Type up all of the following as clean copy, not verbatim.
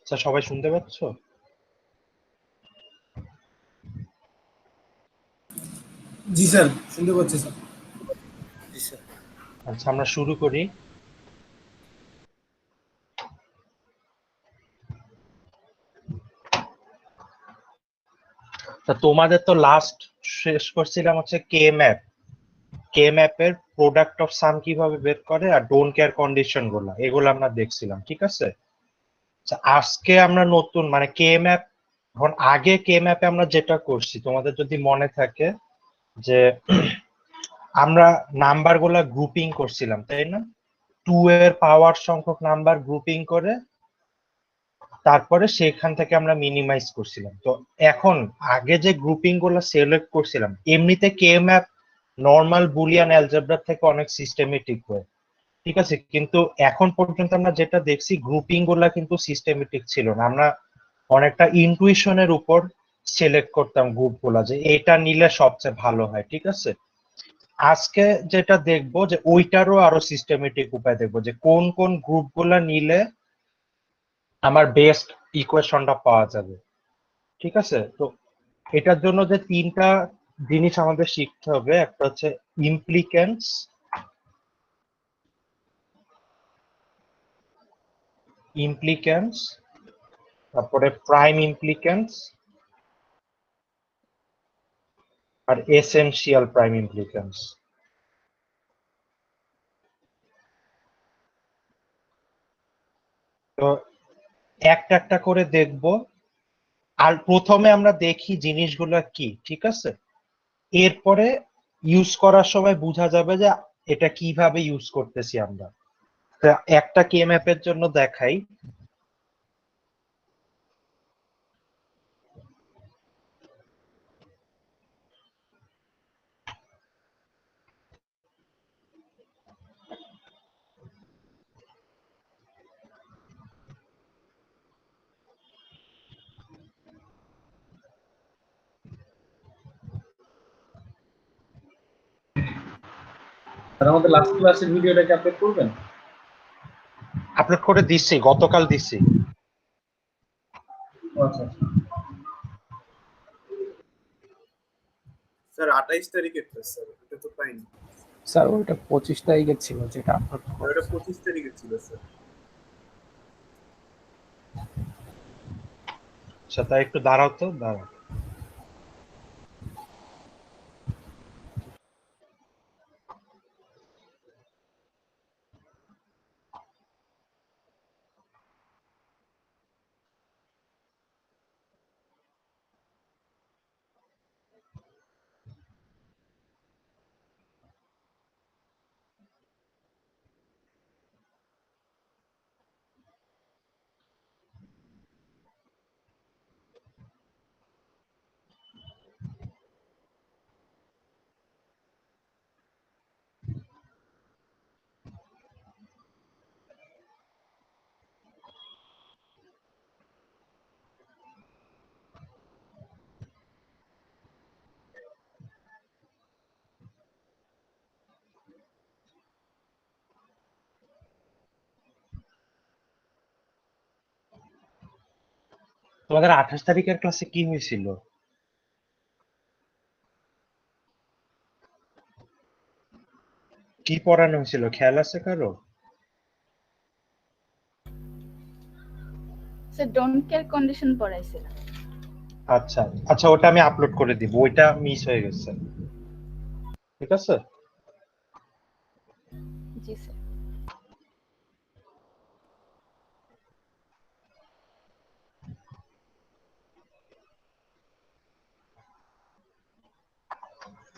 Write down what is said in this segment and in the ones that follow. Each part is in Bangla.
স্যার সবাই শুনতে পাচ্ছ? জি স্যার, শুনতে পাচ্ছি স্যার। জি স্যার। আচ্ছা, আমরা শুরু করি। তা তোমাদের তো লাস্ট শেষ করছিলাম হচ্ছে কে ম্যাপের প্রোডাক্ট অফ সাম কিভাবে বের করে আর ডোন্ট কেয়ার কন্ডিশন গুলো, এগুলো আমরা দেখছিলাম, ঠিক আছে? আচ্ছা, আজকে আমরা নতুন মানে কে ম্যাপ, এখন আগে কে ম্যাপে আমরা যেটা করছি তোমাদের যদি মনে থাকে যে আমরা নাম্বার গুলা গ্রুপিং করছিলাম, তাই না? 2 এর পাওয়ার সংখ্যক নাম্বার গ্রুপিং করে তারপরে সেখান থেকে আমরা মিনিমাইজ করছিলাম। তো এখন আগে যে গ্রুপিং গুলো সিলেক্ট করছিলাম, এমনিতে কে ম্যাপ নর্মাল বুলিয়ান অ্যালজেব্রা থেকে অনেক সিস্টেমেটিক হয়, ঠিক আছে? কিন্তু এখন পর্যন্ত আমরা যেটা দেখছি গ্রুপিং গুলা কিন্তু সিস্টেমেটিক ছিল না, আমরা অনেকটা ইনটুইশনের উপর সিলেক্ট করতাম গ্রুপ গুলা যে এটা নিলে সবচেয়ে ভালো হয়, ঠিক আছে? আজকে যেটা দেখবো যে ওইটারও আরো সিস্টেমেটিক উপায় দেখবো যে কোন কোন গ্রুপ গুলা নিলে আমার বেস্ট ইকুয়েশনটা পাওয়া যাবে, ঠিক আছে? তো এটার জন্য যে তিনটা জিনিস আমাদের শিখতে হবে, একটা হচ্ছে ইমপ্লিকেন্স, তারপরে প্রাইম ইমপ্লিকেন্স আর এসেনশিয়াল প্রাইম ইমপ্লিকেন্স। তো একটা একটা করে দেখবো, আর প্রথমে আমরা দেখি জিনিসগুলো কি, ঠিক আছে? এরপরে ইউজ করার সময় বোঝা যাবে যে এটা কিভাবে ইউজ করতেছি আমরা। তো একটা কে ম্যাপের জন্য দেখাই। স্যার, আমাদের লাস্ট ক্লাসের ভিডিওটাকে আপলোড করবেন? আপলোড করে দিচ্ছি, গতকাল দিচ্ছি। আচ্ছা স্যার 28 তারিখের তো স্যার, এটা তো পাইনি। স্যার ওইটা 25 তারিখের ছিল যেটা আপলোড ওটা 25 তারিখের ছিল স্যার। আচ্ছা, তাই একটু দাঁড়াও, তো দাঁড়াও। তোমাদের 28 তারিখের ক্লাসে কি হয়েছিল? কি পড়ানো হয়েছিল, খেয়াল আছে কারো? স্যার ডোন্ট কেয়ার কন্ডিশন পড়াইছিল। আচ্ছা আচ্ছা, ওটা আমি আপলোড করে দিব, ওইটা মিস হয়ে গেছে, ঠিক আছে? জি স্যার।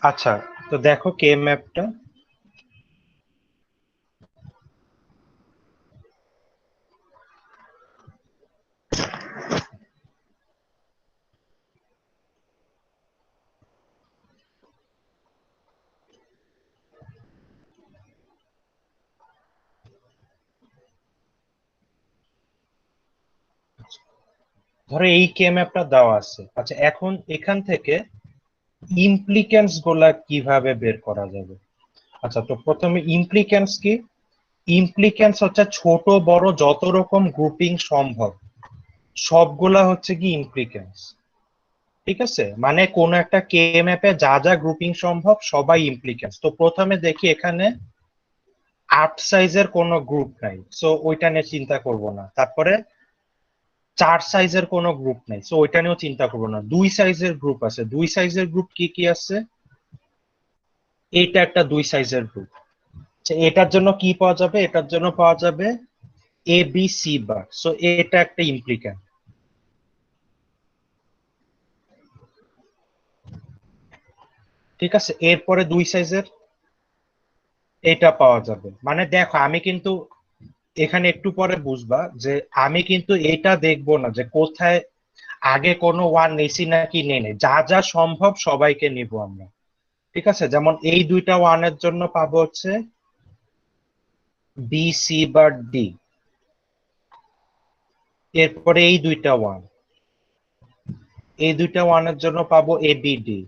আচ্ছা, তো দেখো কে ম্যাপটা। ধরো এই কে ম্যাপটা দেওয়া আছে। আচ্ছা, এখন এখান থেকে ইমপ্লিকেন্স গুলা কিভাবে বের করা যাবে? আচ্ছা, তো প্রথমে ইমপ্লিকেন্স কি? ইমপ্লিকেন্স হচ্ছে ছোট বড় যত রকম গ্রুপিং সম্ভব সবগুলা হচ্ছে কি ইমপ্লিকেন্স। ঠিক আছে, মানে কোন একটা কে ম্যাপে যা যা গ্রুপিং সম্ভব সবাই ইমপ্লিকেন্স। তো প্রথমে দেখি এখানে 8 সাইজের কোনো গ্রুপ নাই, সো ওইটা নিয়ে চিন্তা করব না। তারপরে 4 সাইজের কোনো গ্রুপ নাই, সো ওইটা নিয়েও চিন্তা করব না। 2 সাইজের গ্রুপ আছে, 2 সাইজের গ্রুপ কি কি আছে? এইটা একটা 2 সাইজের গ্রুপ। এটার জন্য কি পাওয়া যাবে? এটার জন্য পাওয়া যাবে এ বি সি বার, সো এটা একটা ইমপ্লিক্যান্ট। ঠিক আছে, এরপরে 2 সাইজের এটা পাওয়া যাবে। মানে দেখো আমি কিন্তু এখানে একটু পরে বুঝবা যে আমি কিন্তু এটা দেখবো না যে কোথায় আগে কোনো ওয়ান নেছি নাকি নেই নেই, যা যা সম্ভব সবাইকে নিব আমরা। ঠিক আছে, যেমন এই দুইটা ওয়ানের জন্য পাবো হচ্ছে বি সি বার ডি, এরপরে এই দুইটা ওয়ান, এই দুইটা ওয়ানের জন্য পাবো এ বি ডি।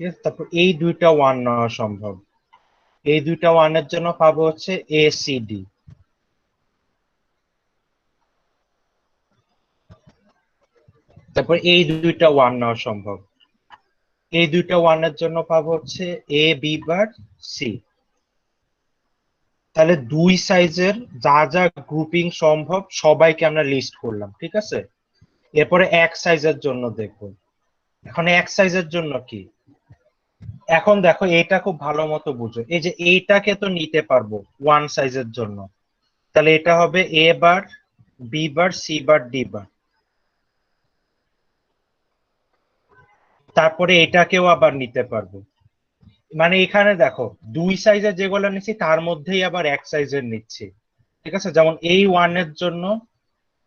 ঠিক আছে, তারপর এই দুইটা ওয়ান নেওয়া সম্ভব, এই দুইটা ওয়ানের জন্য পাবো হচ্ছে এ সি ডি। তারপর এই দুইটা ওয়ান নেওয়া সম্ভব, এই দুইটা ওয়ানের জন্য পাবো হচ্ছে এ বি বার সি। তাহলে 2 সাইজের যা যা গ্রুপিং সম্ভব সবাইকে আমরা লিস্ট করলাম। ঠিক আছে, এরপরে এক সাইজের জন্য দেখবো। এখন এক সাইজের জন্য কি? এখন দেখো এইটা খুব ভালো মতো বুঝো, এই যে এইটাকে তো নিতে পারবো ওয়ান সাইজের জন্য, তাহলে এটা হবে A bar B bar C bar D bar. তারপরে এটাকেও আবার নিতে পারবো। মানে এখানে দেখো 2 সাইজের যেগুলো নিচ্ছি তার মধ্যেই আবার এক সাইজের নিচ্ছি। ঠিক আছে, যেমন এই ওয়ানের জন্য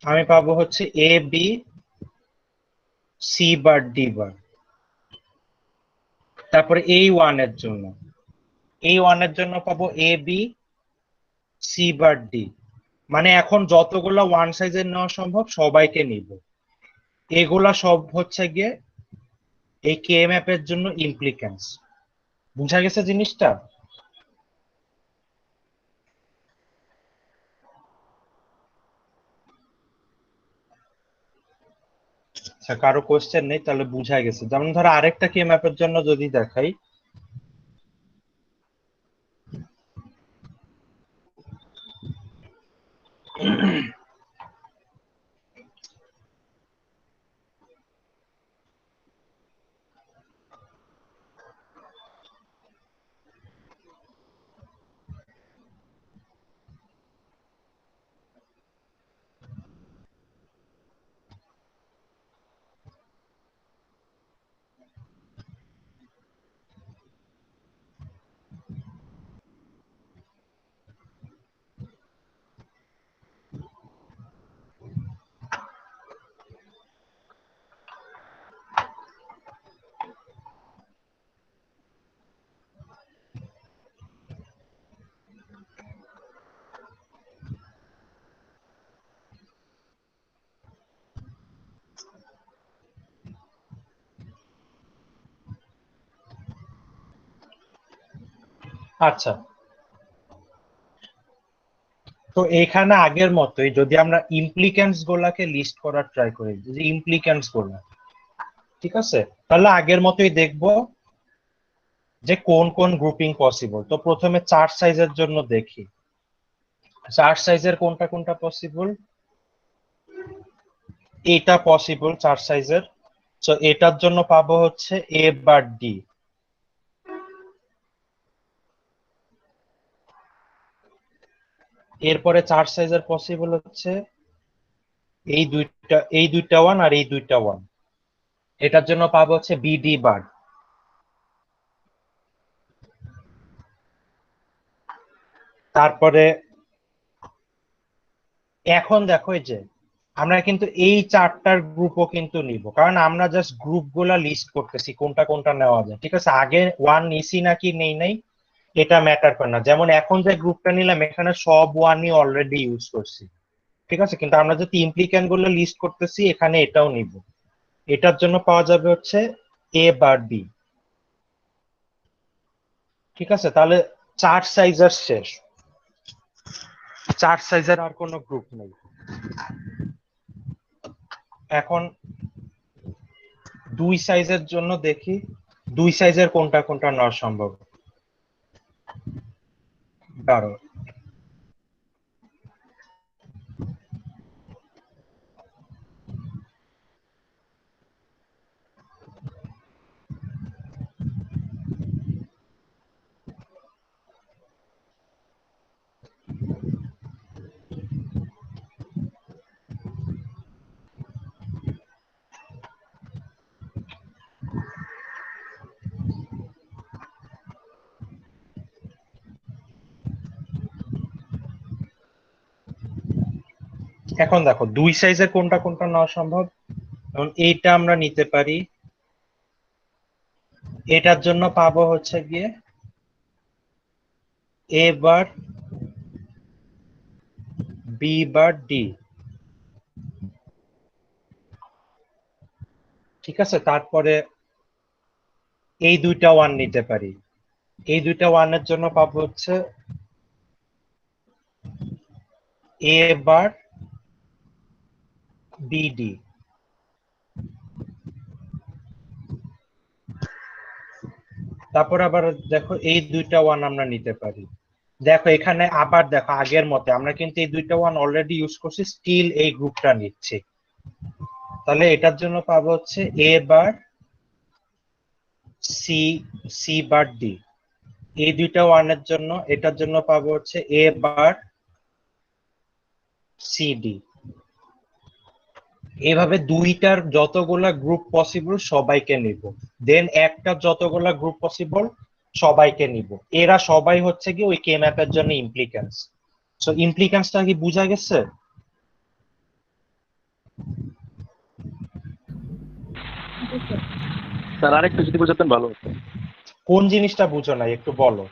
আমি পাবো হচ্ছে এ B C bar D bar. তারপরে এই ওয়ানের জন্য, এই ওয়ানের জন্য পাবো এ বি সি বার ডি। মানে এখন যতগুলা ওয়ান সাইজের নেওয়া সম্ভব সবাইকে নিব। এগুলা সব হচ্ছে গিয়ে এই কে ম্যাপের জন্য ইমপ্লিকেন্স। বুঝা গেছে জিনিসটা? আচ্ছা, কারো কোশ্চেন নেই তাহলে বুঝা গেছে। যেমন ধরো আরেকটা কে ম্যাপের জন্য যদি দেখাই, আচ্ছা, তো এখানে আগের মতোই যদি আমরা ইমপ্লিকেন্টস গুলাকে লিস্ট করার ট্রাই করি, যে ইমপ্লিকেন্টস গুলা, ঠিক আছে, তাহলে আগের মতোই দেখবো যে কোন কোন গ্রুপিং পসিবল। তো প্রথমে 4 সাইজের জন্য দেখি 4 সাইজের কোনটা কোনটা পসিবল। এটা পসিবল 4 সাইজের, তো এটার জন্য পাবো হচ্ছে এ বার ডি। এরপরে 4 সাইজের পসিবল হচ্ছে এই দুইটা ওয়ান আর এই দুইটা ওয়ান, এটার জন্য পাবো হচ্ছে বিডি বার। তারপরে এখন দেখো এই যে আমরা কিন্তু এই চারটার গ্রুপও কিন্তু নিব, কারণ আমরা জাস্ট গ্রুপ গুলা লিস্ট করতেছি কোনটা কোনটা নেওয়া যায়। ঠিক আছে, আগে ওয়ান নিছি নাকি নেই নাই এটা ম্যাটার করে না। যেমন এখন যে গ্রুপটা নিলাম এখানে সব ওয়ানই অলরেডি ইউজ করছি। ঠিক আছে, কিন্তু আমরা যদি ইমপ্লিক্যান্ট গুলো লিস্ট করতেছি এখানে এটাও নিব। এটার জন্য পাওয়া যাবে হচ্ছে এ বার বি। ঠিক আছে, তাহলে চার সাইজের শেষ, চার সাইজের আর কোনো গ্রুপ নেই। এখন দুই সাইজের জন্য দেখি দুই সাইজের কোনটা কোনটা নেওয়া সম্ভব। দাঁড়ো, এখন দেখো দুই সাইজের কোনটা কোনটা নেওয়া সম্ভব। এখন এইটা আমরা নিতে পারি, এটার জন্য পাবো হচ্ছে গিয়ে এ বার বি বার ডি, ঠিক আছে। তারপরে এই দুইটা ওয়ান নিতে পারি, এই দুইটা ওয়ানের জন্য পাবো হচ্ছে এ বার বি ডি। তারপর আবার দেখো এই দুইটা ওয়ান আমরা নিতে পারি। দেখো এখানে আবার দেখো আগের মতে আমরা কিন্তু এই দুইটা ওয়ান অলরেডি ইউজ করছি, স্টিল এই গ্রুপটা নিচ্ছি। তাহলে এটার জন্য পাবো হচ্ছে A bar C, C bar D. এই দুইটা ওয়ানের জন্য এটার জন্য পাবো হচ্ছে এ বার সি ডি। এইভাবে দুইটার যতগুলা গ্রুপ পসিবল সবাইকে নিব, দেন একটা যতগুলা গ্রুপ পসিবল সবাইকে নিব। এরা সবাই হচ্ছে কি ওই কে ম্যাপের জন্য ইমপ্লিক্যান্স। সো ইমপ্লিক্যান্সটা কি বোঝা গেছে? জি স্যার। স্যার আরেকটু যদি বোঝাতেন ভালো হতো। কোন জিনিসটা বুঝো না একটু বলো।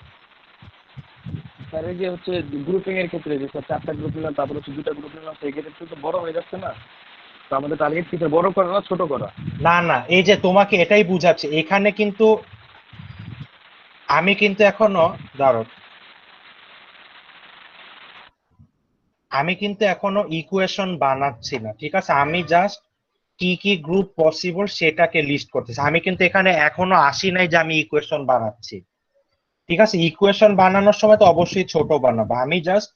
স্যার এই যে হচ্ছে গ্রুপিং এর ক্ষেত্রে যে স্যার চারটা গ্রুপ নিলাম, তারপর হচ্ছে দুটা গ্রুপ নিলাম, সেই ক্ষেত্রে তো বড় হয়ে যাচ্ছে না? তো আমাদের টার্গেট কি স্যার, বড় করা না ছোট করা? না না, এই যে তোমাকে এটাই বুঝাচ্ছি এখানে কিন্তু আমি কিন্তু এখনো, দাঁড়ো, আমি কিন্তু এখনো ইকুয়েশন বানাচ্ছি না, ঠিক আছে। আমি জাস্ট কি কি গ্রুপ পসিবল সেটাকে লিস্ট করতেছি। আমি কিন্তু এখানে এখনো আসি নাই যে আমি ইকুয়েশন বানাচ্ছি, ঠিক আছে। ইকুয়েশন বানানোর সময় তো অবশ্যই ছোট বানাবো, আমি জাস্ট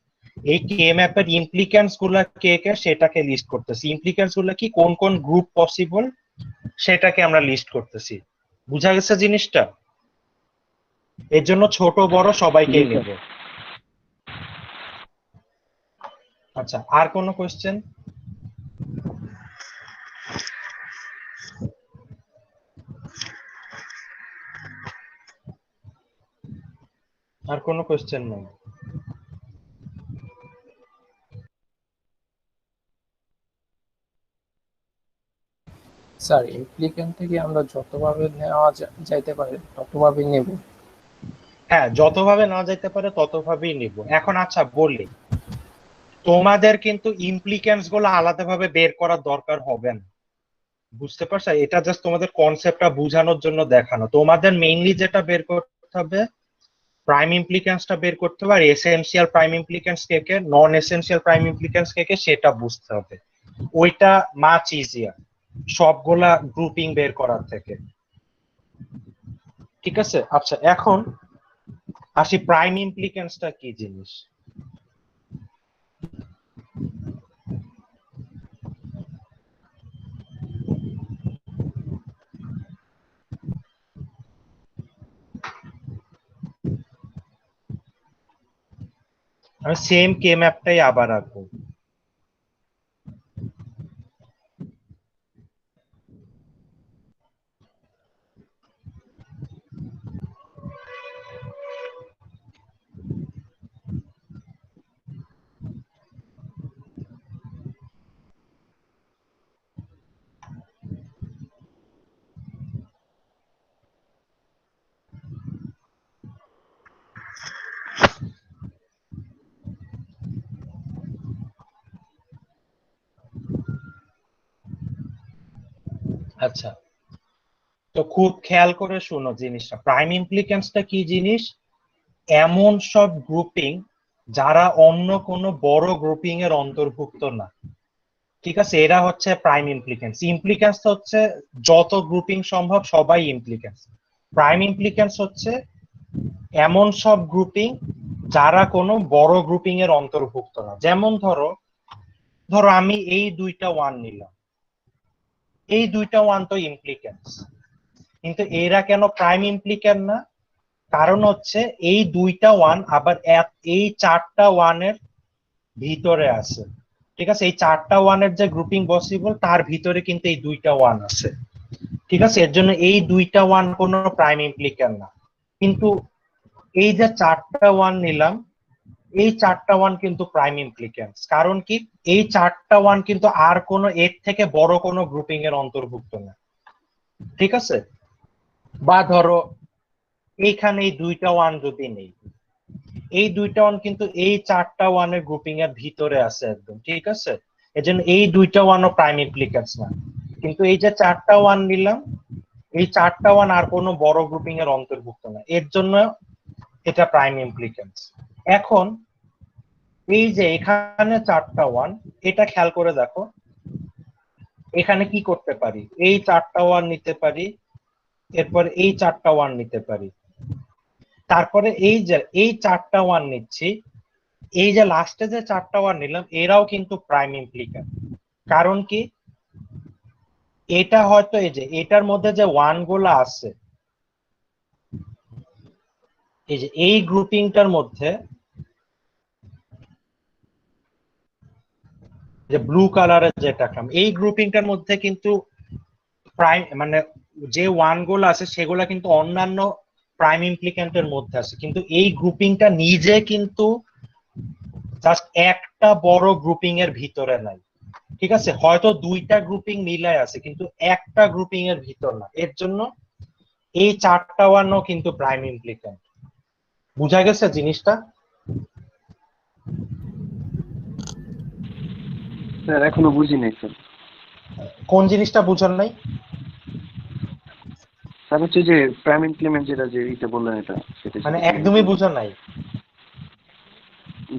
এই কে ম্যাপের ইমপ্লিক্যান্স গুলা কে কে সেটাকে লিস্ট করতেছি। ইমপ্লিক্যান্স গুলা কি, কোন কোন গ্রুপ পসিবল সেটাকে আমরা লিস্ট করতেছি। বুঝা গেছে জিনিসটা? এর জন্য ছোট বড় সবাইকে জি, স্যার। নিব। আচ্ছা, আর কোনো কোশ্চেন? আর কোনো কোশ্চেন নেই? স্যার ইমপ্লিকেন্ট থেকে আমরা যতভাবে নেওয়া যাইতে পারে ততভাবে নেব। হ্যাঁ, যতভাবে না যেতে পারে ততভাবেই নিব। এখন আচ্ছা বলি, তোমাদের কিন্তু ইমপ্লিক্যান্স গুলো আলাদাভাবে বের করার দরকার হবে না, বুঝতে পারছো? এটা জাস্ট তোমাদের কনসেপ্টটা বোঝানোর জন্য দেখানো। তোমাদের মেইনলি যেটা বের করতে হবে, প্রাইম ইমপ্লিক্যান্সটা বের করতে হবে, আর এসেনশিয়াল প্রাইম ইমপ্লিক্যান্স কে কে, নন এসেনশিয়াল প্রাইম ইমপ্লিক্যান্স কে কে সেটা বুঝতে হবে। ওইটা মাচ ইজিয়ার সবগুলা গ্রুপিং বের করার থেকে, ঠিক আছে। আচ্ছা, এখন আসি প্রাইম ইমপ্লিক্যান্সটা কি জিনিস। আমি সেম কে ম্যাপটাই আবার আঁকবো। আচ্ছা, তো খুব খেয়াল করে শুনো জিনিসটা, প্রাইম ইমপ্লিক্যান্সটা কি জিনিস। এমন সব গ্রুপিং যারা অন্য কোনো বড় গ্রুপিং এর অন্তর্ভুক্ত না। ঠিক আছে, এরা হচ্ছে প্রাইম ইমপ্লিকেন্স। ইমপ্লিকেন্স হচ্ছে যত গ্রুপিং সম্ভব সবাই ইমপ্লিকেন্স। প্রাইম ইমপ্লিকেন্স হচ্ছে এমন সব গ্রুপিং যারা কোনো বড় গ্রুপিং এর অন্তর্ভুক্ত না। যেমন ধরো ধরো আমি এই দুইটা ওয়ান নিলাম, এই দুইটা ওয়ান তো ইমপ্লিকেন্স, কিন্তু এরা কেন প্রাইম ইমপ্লিকেন্ট না? কারণ হচ্ছে এই দুইটা ওয়ান আবার এই চারটা ওয়ানের ভিতরে আছে। ঠিক আছে, এই চারটা ওয়ানের যে গ্রুপিং পসিবল তার ভিতরে কিন্তু এই দুইটা ওয়ান আছে। ঠিক আছে, এর জন্য এই দুইটা ওয়ান কোনো প্রাইম ইমপ্লিকেন্ট না। কিন্তু এই যে চারটা ওয়ান নিলাম, এই চারটা ওয়ান কিন্তু প্রাইম ইমপ্লিকেন্স। কারণ কি, এই চারটা ওয়ান কিন্তু আর কোনো এর থেকে বড় কোনো গ্রুপিং এর অন্তর্ভুক্ত না। ঠিক আছে, বা ধরো এইখানে এই দুইটা ওয়ান যদি নেই, এই দুইটা ওয়ান কিন্তু এই চারটা ওয়ানের গ্রুপিং এর ভিতরে আছে একদম। ঠিক আছে, এজন্য এই দুইটা ওয়ানও প্রাইম ইমপ্লিকেন্স না। কিন্তু এই যে চারটা ওয়ান নিলাম, এই চারটা ওয়ান আর কোনো বড় গ্রুপিং এর অন্তর্ভুক্ত না, এর জন্য এটা প্রাইম ইমপ্লিকেন্স। এখন এই যে এখানে চারটা ওয়ান, এটা খেয়াল করে দেখো, এখানে কি করতে পারি, এই চারটা ওয়ান নিতে পারি, এরপর এই চারটা ওয়ান নিতে পারি, তারপরে এই যে এই চারটা ওয়ান নিচ্ছি, এই যে লাস্টে যে চারটা ওয়ান নিলাম এরাও কিন্তু প্রাইম ইমপ্লিকেন্ট। কারণ কি, এটা হয়তো এই যে এটার মধ্যে যে ওয়ান গুলো আছে, এই যে এই গ্রুপিংটার মধ্যে যে ব্লু কালারের যেটা এই গ্রুপিংটার মধ্যে কিন্তু প্রাইম মানে যে ওয়ান গুলো আছে সেগুলা কিন্তু অন্যান্য প্রাইম ইমপ্লিকেন্টের মধ্যে আছে, কিন্তু এই গ্রুপিংটা নিজে কিন্তু জাস্ট একটা বড় গ্রুপিং এর ভিতরে নাই। ঠিক আছে, হয়তো দুইটা গ্রুপিং মিলাই আছে কিন্তু একটা গ্রুপিং এর ভিতর না, এর জন্য এই চারটা ওয়ানও কিন্তু প্রাইম ইমপ্লিকেন্ট। বুঝা গেছে জিনিসটা? স্যার এখনো বুঝি নাই স্যার। কোন জিনিসটা বুঝার নাই? স্যার হচ্ছে যে প্রাইম ইমপ্লিমেন্ট যেটা যে এইটা বললেন এটা সেটা মানে একদমই বুঝা নাই?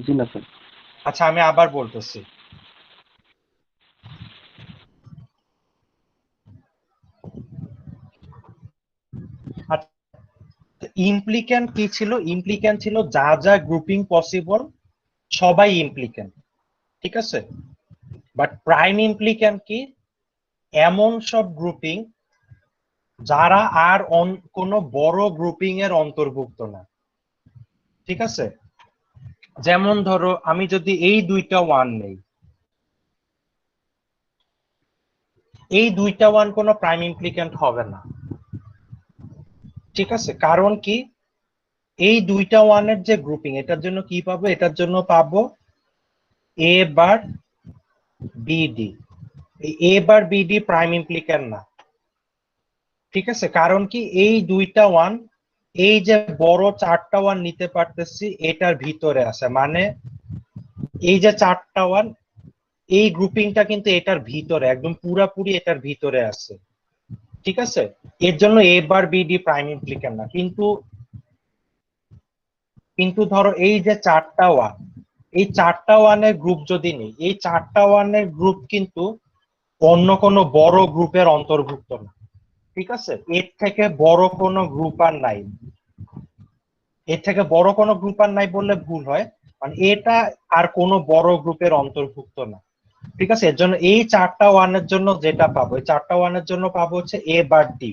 জি না স্যার। আচ্ছা, আমি আবার বলতেছি। ইমপ্লিকেন্ট কি ছিল? ইমপ্লিকেন্ট ছিল যা যা গ্রুপিং পসিবল সবাই ইমপ্লিকেন্ট। ঠিক আছে, বাট প্রাইম ইমপ্লিকেন্ট কি? এমন সব গ্রুপিং যারা আর কোনো বড় গ্রুপিং এর অন্তর্ভুক্ত না। ঠিক আছে, যেমন ধরো আমি যদি এই দুইটা ওয়ান নেই, এই দুইটা ওয়ান কোনো প্রাইম ইমপ্লিকেন্ট হবে না। ঠিক আছে, কারণ কি, এই দুইটা ওয়ানের যে গ্রুপিং এটার জন্য কি পাবো, এটার জন্য পাবো এ বার বিডি। এ বার বিডি প্রাইম ইমপ্লিকেন্ট না। ঠিক আছে, কারণ কি, এই দুইটা ওয়ান এই যে বড় চারটা ওয়ান নিতে পারতেছি এটার ভিতরে আছে, মানে এই যে চারটা ওয়ান এই গ্রুপিংটা কিন্তু এটার ভিতরে একদম পুরাপুরি এটার ভিতরে আছে। ঠিক আছে, এর জন্য এ বার বিডি প্রাইম ইমপ্লিকেন্ট না। কিন্তু ধরো এই যে চারটা ওয়ান, এই চারটা ওয়ানের গ্রুপ যদি নেই, এই চারটা ওয়ানের গ্রুপ কিন্তু অন্য কোনো বড় গ্রুপের অন্তর্ভুক্ত না। ঠিক আছে, এর থেকে বড় কোনো গ্রুপ আর নাই। এর থেকে বড় কোনো গ্রুপ আর নাই বললে ভুল হয়, মানে এটা আর কোনো বড় গ্রুপের অন্তর্ভুক্ত না। ঠিক আছে, এর জন্য এই চারটা ওয়ানের জন্য যেটা পাবো, এই চারটা ওয়ানের জন্য পাবো হচ্ছে এ বার ডি।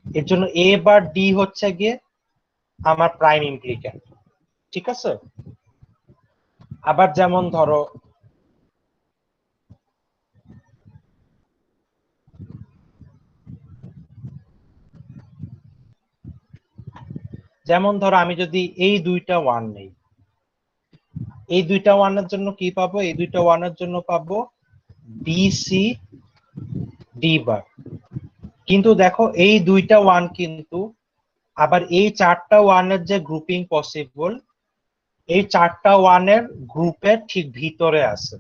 এর জন্য এ বার ডি হচ্ছে গিয়ে আমার প্রাইম ইমপ্লিকেন্ট। ঠিক আছে, আবার যেমন ধরো আমি যদি এই দুইটা ওয়ান নেই, এই দুইটা ওয়ানের জন্য কি পাবো, এই দুইটা ওয়ানের জন্য পাবো বিসি ডি বার। কিন্তু দেখো এই দুইটা ওয়ান কিন্তু আবার এই চারটা ওয়ানের যে গ্রুপিং পসিবল এই চারটা ওয়ানের গ্রুপের ঠিক ভিতরে আছে।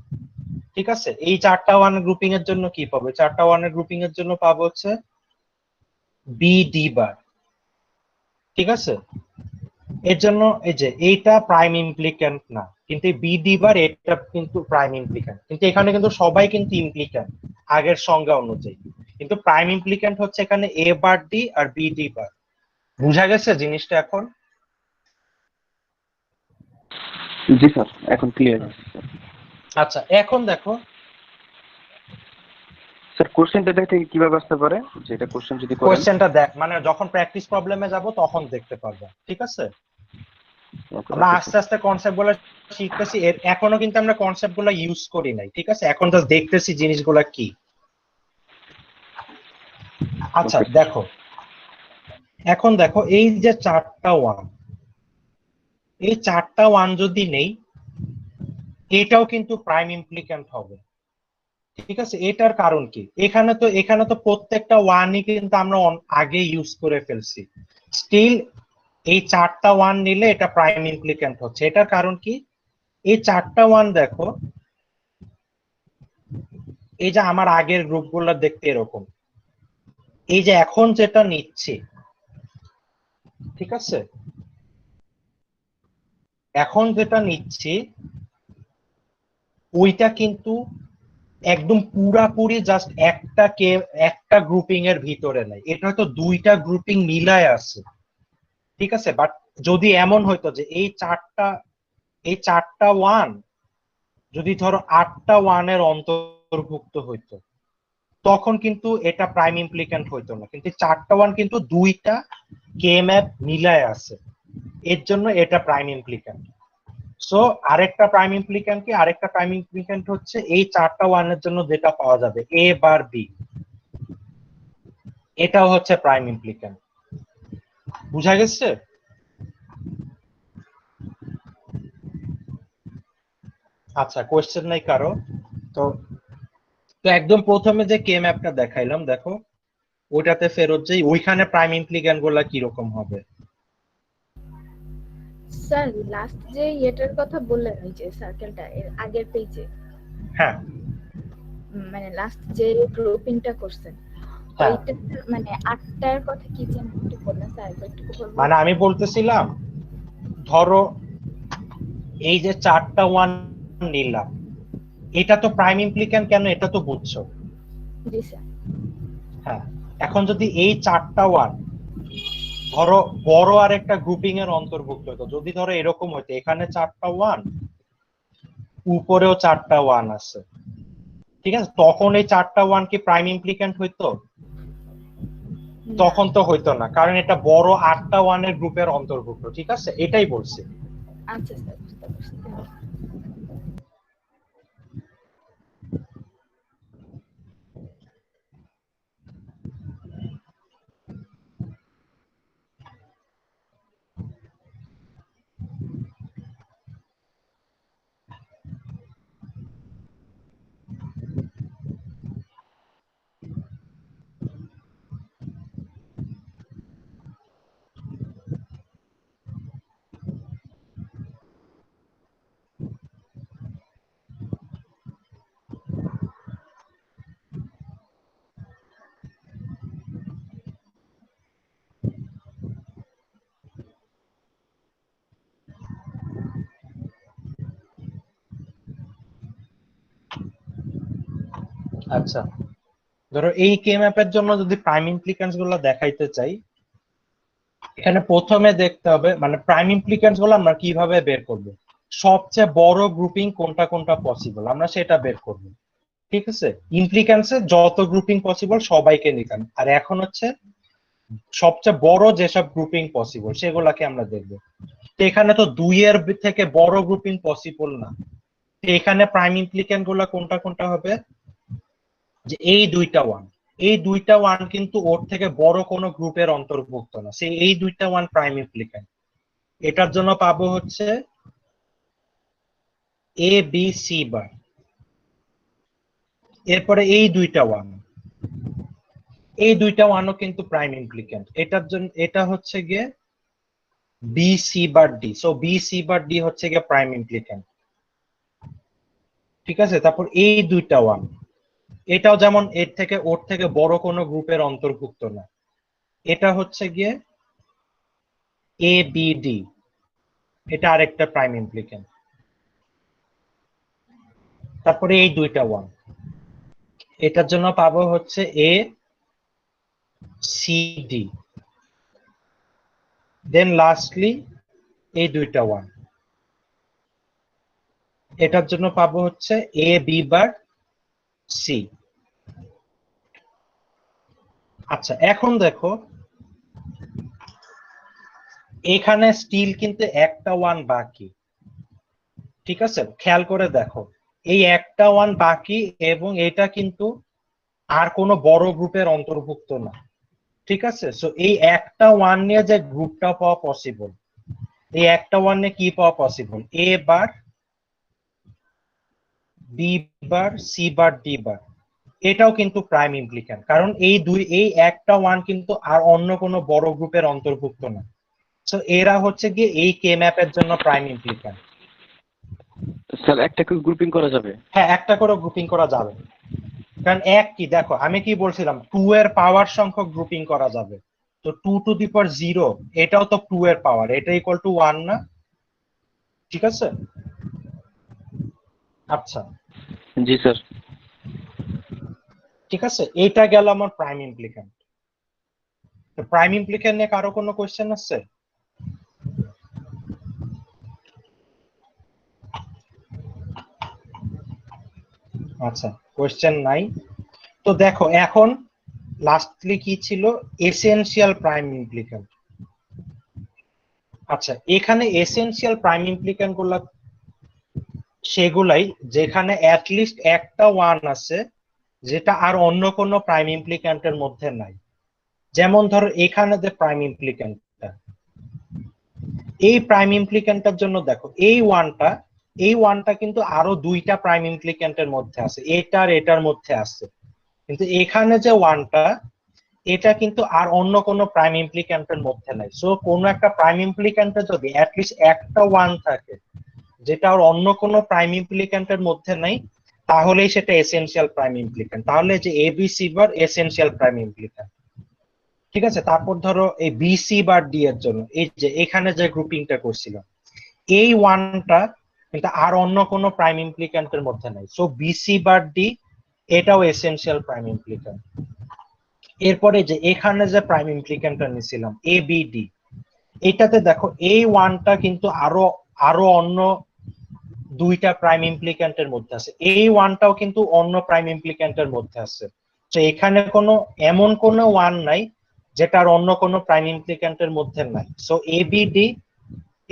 ঠিক আছে, এই চারটা ওয়ান গ্রুপিং এর জন্য কি পাবো, চারটা ওয়ানের গ্রুপিং এর জন্য পাবো হচ্ছে বি ডি বার। ঠিক আছে, এর জন্য এই যে এইটা প্রাইম ইমপ্লিক্যান্ট না, কিন্তু বি ডি বার এটা কিন্তু প্রাইম ইমপ্লিক্যান্ট, কিন্তু এখানে কিন্তু সবাই কিন্তু ইমপ্লিক্যান্ট আগের সংজ্ঞা অনুযায়ী, কিন্তু প্রাইম ইমপ্লিক্যান্ট হচ্ছে এখানে এ বার ডি আর বি ডি বার। বুঝা গেছে জিনিসটা এখন? জি স্যার, এখন ক্লিয়ার। আচ্ছা এখন দেখো স্যার কোশ্চেনটা দেখতে কিভাবে আসতে পারে, যেটা কোশ্চেন যদি করেন? কোয়েশ্চেনটা দেখ, মানে যখন প্র্যাকটিস প্রবলেমে যাব তখন দেখতে পারবে, ঠিক আছে? আমরা আস্তে আস্তে কনসেপ্ট গুলো শিখতেছি, এখনো কিন্তু আমরা কনসেপ্ট গুলো ইউজ করি নাই, ঠিক আছে? এখন জাস্ট দেখতেছি জিনিসগুলো কি। আচ্ছা দেখো, এখন দেখো এই যে চারটা ওয়ান, এই চারটা ওয়ান যদি নেই, এটাও কিন্তু প্রাইম ইমপ্লিক্যান্ট হবে, ঠিক আছে? এটার কারণ কি? এখানে তো প্রত্যেকটা ওয়ানই কিন্তু আমরা আগে ইউজ করে ফেলছি, স্টিল এই চারটা ওয়ান নিলে এটা প্রাইম ইমপ্লিক্যান্ট হচ্ছে। এটার কারণ কি? এই চারটা ওয়ান দেখো, এই যে আমার আগের গ্রুপগুলো দেখতে এরকম, এই যে এখন যেটা নিচ্ছি, ঠিক আছে, এখন যেটা নিচ্ছি ওইটা কিন্তু একদম পুরাপুরি জাস্ট একটা গ্রুপিং এর ভিতরে নাই, এটা হয়তো দুইটা গ্রুপিং মিলায় আছে, ঠিক আছে? বাট যদি এমন হইতো যে এই চারটা ওয়ান যদি ধরো আটটা ওয়ানের অন্তর্ভুক্ত হইতো, তখন কিন্তু এটা প্রাইম ইমপ্লিক্যান্ট হইতো না, কিন্তু চারটা ওয়ান কিন্তু দুইটা কে ম্যাপ মিলায় আছে, এর জন্য এটা প্রাইম ইমপ্লিক্যান্ট। সো আরেকটা প্রাইম ইমপ্লিক্যান্ট কি? আরেকটা প্রাইম ইমপ্লিক্যান্ট হচ্ছে এই চারটা ওয়ানের জন্য যেটা পাওয়া যাবে এ বার বি, এটাও হচ্ছে প্রাইম ইমপ্লিক্যান্ট। বুঝা গেছে? আচ্ছা কোয়েশ্চেন নাই কারো? তো তো একদম প্রথমে যে কে ম্যাপটা দেখাইলাম দেখো, ওইটাতে ফেরত যাই, ওইখানে প্রাইম ইমপ্লিক্যান্ট গুলা কিরকম হবে। স্যার লাস্ট যে এটার কথা বললেন, ওই যে সার্কেলটা এর আগের পেজে, হ্যাঁ মানে লাস্ট যে গ্রুপিংটা করছেন, হ্যাঁ, ওইটা মানে 8টার কথা কি যেন একটু বললেন স্যার, একটু বলবেন? মানে আমি বলতেছিলাম ধরো এই যে চারটা ওয়ান নিলাম, এটা তো প্রাইম ইমপ্লিক্যান্ট কেন এটা তো বুঝছো? জি স্যার। হ্যাঁ, এখন যদি এই চারটা ওয়ান ধরো বড় আর একটা গ্রুপিং এর অন্তর্ভুক্ত হতো, যদি ধরো এরকম হতো এখানে চারটা ওয়ান উপরেও চারটা ওয়ান আছে, ঠিক আছে, তখন এই চারটা ওয়ান কি প্রাইম ইমপ্লিক্যান্ট হইতো? তখন তো হইতো না, কারণ এটা বড় আটটা ওয়ানের গ্রুপের অন্তর্ভুক্ত, ঠিক আছে? এটাই বলছি। আচ্ছা স্যার, বুঝতে পারছি। আচ্ছা ধরো এই কে ম্যাপের জন্য যদি প্রাইম ইমপ্লিক্যান্স গুলো দেখাইতে চাই, এখানে প্রথমে দেখতে হবে মানে প্রাইম ইমপ্লিক্যান্স গুলো আমরা কিভাবে বের করব। সবচেয়ে বড় গ্রুপিং কোনটা কোনটা পসিবল আমরা সেটা বের করব, ঠিক আছে? ইমপ্লিক্যান্সে যত গ্রুপিং পসিবল সবাইকে নিতাম, আর এখন হচ্ছে সবচেয়ে বড় যেসব গ্রুপিং পসিবল সেগুলাকে আমরা দেখবো। তো এখানে তো দুইয়ের থেকে বড় গ্রুপিং পসিবল না, তো এখানে প্রাইম ইমপ্লিক্যান্ট গুলা কোনটা কোনটা হবে? যে এই দুইটা ওয়ান কিন্তু ওর থেকে বড় কোনো গ্রুপের অন্তর্ভুক্ত না, সেই এই দুইটা ওয়ান প্রাইম ইমপ্লিক্যান্ট। এটার জন্য পাবো হচ্ছে এ বি সি বার, এরপরে এই দুইটা ওয়ানও কিন্তু প্রাইম ইমপ্লিক্যান্ট। এটার জন্য এটা হচ্ছে গিয়ে B C bar D, so B C bar D হচ্ছে গিয়ে প্রাইম ইমপ্লিক্যান্ট, ঠিক আছে? তারপর এই দুইটা ওয়ান, এটাও যেমন ওর থেকে বড় কোনো গ্রুপের অন্তর্ভুক্ত না, এটা হচ্ছে গিয়ে এ বি ডি, এটা আরেকটা প্রাইম ইমপ্লিক্যান্ট। তারপরে এই দুইটা 1, এটার জন্য পাবো হচ্ছে A C D, then lastly এই দুইটা 1, এটার জন্য পাবো হচ্ছে এ বি বার সি। আচ্ছা এখন দেখো এখানে স্টিল কিন্তু একটা 1 বাকি, ঠিক আছে? খেয়াল করে দেখো এই একটা 1 বাকি এবং এটা কিন্তু আর কোনো বড় গ্রুপের অন্তর্ভুক্ত না, ঠিক আছে? সো এই একটা 1 নিয়ে যে গ্রুপটা পাওয়া পসিবল, এই একটা 1 নিয়ে কি পাওয়া possible? A bar B bar C bar D bar, এটাও কিন্তু প্রাইম ইমপ্লিক্যান্ট, কারণ এই একটা 1 কিন্তু আর অন্য কোনো বড় গ্রুপের অন্তর্ভুক্ত না। সো এরা হচ্ছে গিয়ে এই কে ম্যাপের জন্য প্রাইম ইমপ্লিক্যান্ট। স্যার একটা করে গ্রুপিং করা যাবে? হ্যাঁ, একটা করে গ্রুপিং করা যাবে, কারণ এক কি দেখো আমি কি বলছিলাম 2 এর পাওয়ার সংখ্যক গ্রুপিং করা যাবে। তো 2 টু দি পাওয়ার 0 এটাও তো 2 এর পাওয়ার, এটা ইকুয়াল টু 1 না? ঠিক আছে। আচ্ছা জি স্যার। ঠিক আছে, এইটা গেল আমার প্রাইম ইমপ্লিক্যান্ট। তো প্রাইম ইমপ্লিক্যান্ট নিয়ে কারো কোনো কোশ্চেন আছে? আচ্ছা কোশ্চেন নাই। তো দেখো এখন লাস্টলি কি ছিল? Essential prime implicant. আচ্ছা এখানে এসেনশিয়াল প্রাইম ইমপ্লিক্যান্ট গুলো সেগুলাই যেখানে অ্যাটলিস্ট একটা 1 আছে যেটা আর অন্য কোনো প্রাইম ইমপ্লিক্যান্টের মধ্যে নাই। যেমন ধরো এখানে যে প্রাইম ইমপ্লিক্যান্টটা, এই প্রাইম ইমপ্লিক্যান্টের জন্য দেখো এই ওয়ানটা কিন্তু আরো দুইটা প্রাইম ইমপ্লিক্যান্টের মধ্যে আছে, এটার এটার মধ্যে আছে। কিন্তু এখানে যে 1টা, এটা কিন্তু আর অন্য কোনো প্রাইম ইমপ্লিক্যান্টের মধ্যে নাই। সো কোনো একটা প্রাইম ইমপ্লিক্যান্টে যদি অ্যাটলিস্ট একটা 1 থাকে যেটা আর অন্য কোনো প্রাইম ইমপ্লিক্যান্টের মধ্যে নাই, তাহলেই সেটা এসেনশিয়াল প্রাইম ইমপ্লিক্যান্ট। তাহলে যে A B C bar essential prime implicant, ঠিক আছে? তারপর ধরো এই বি সি বার ডি এর জন্য এই যে এখানে যে গ্রুপিংটা করছিলাম, এই 1টা কিন্তু আর অন্য কোনো প্রাইম ইমপ্লিক্যান্টের মধ্যে নাই। So B C bar D এটাও এসেনশিয়াল প্রাইম ইমপ্লিক্যান্ট। এরপরে যে এখানে যে প্রাইম ইমপ্লিক্যান্টটা নিছিলাম এ বি ডি, এটাতে দেখো এই 1টা কিন্তু আরো অন্য দুইটা প্রাইম ইমপ্লিক্যান্টের মধ্যে আছে, এই 1টাও কিন্তু অন্য প্রাইম ইমপ্লিক্যান্টের মধ্যে আছে। তো এখানে কোনো এমন কোনো 1 নাই যেটা আর অন্য কোনো প্রাইম ইমপ্লিক্যান্টের মধ্যে নাই। সো এ বি ডি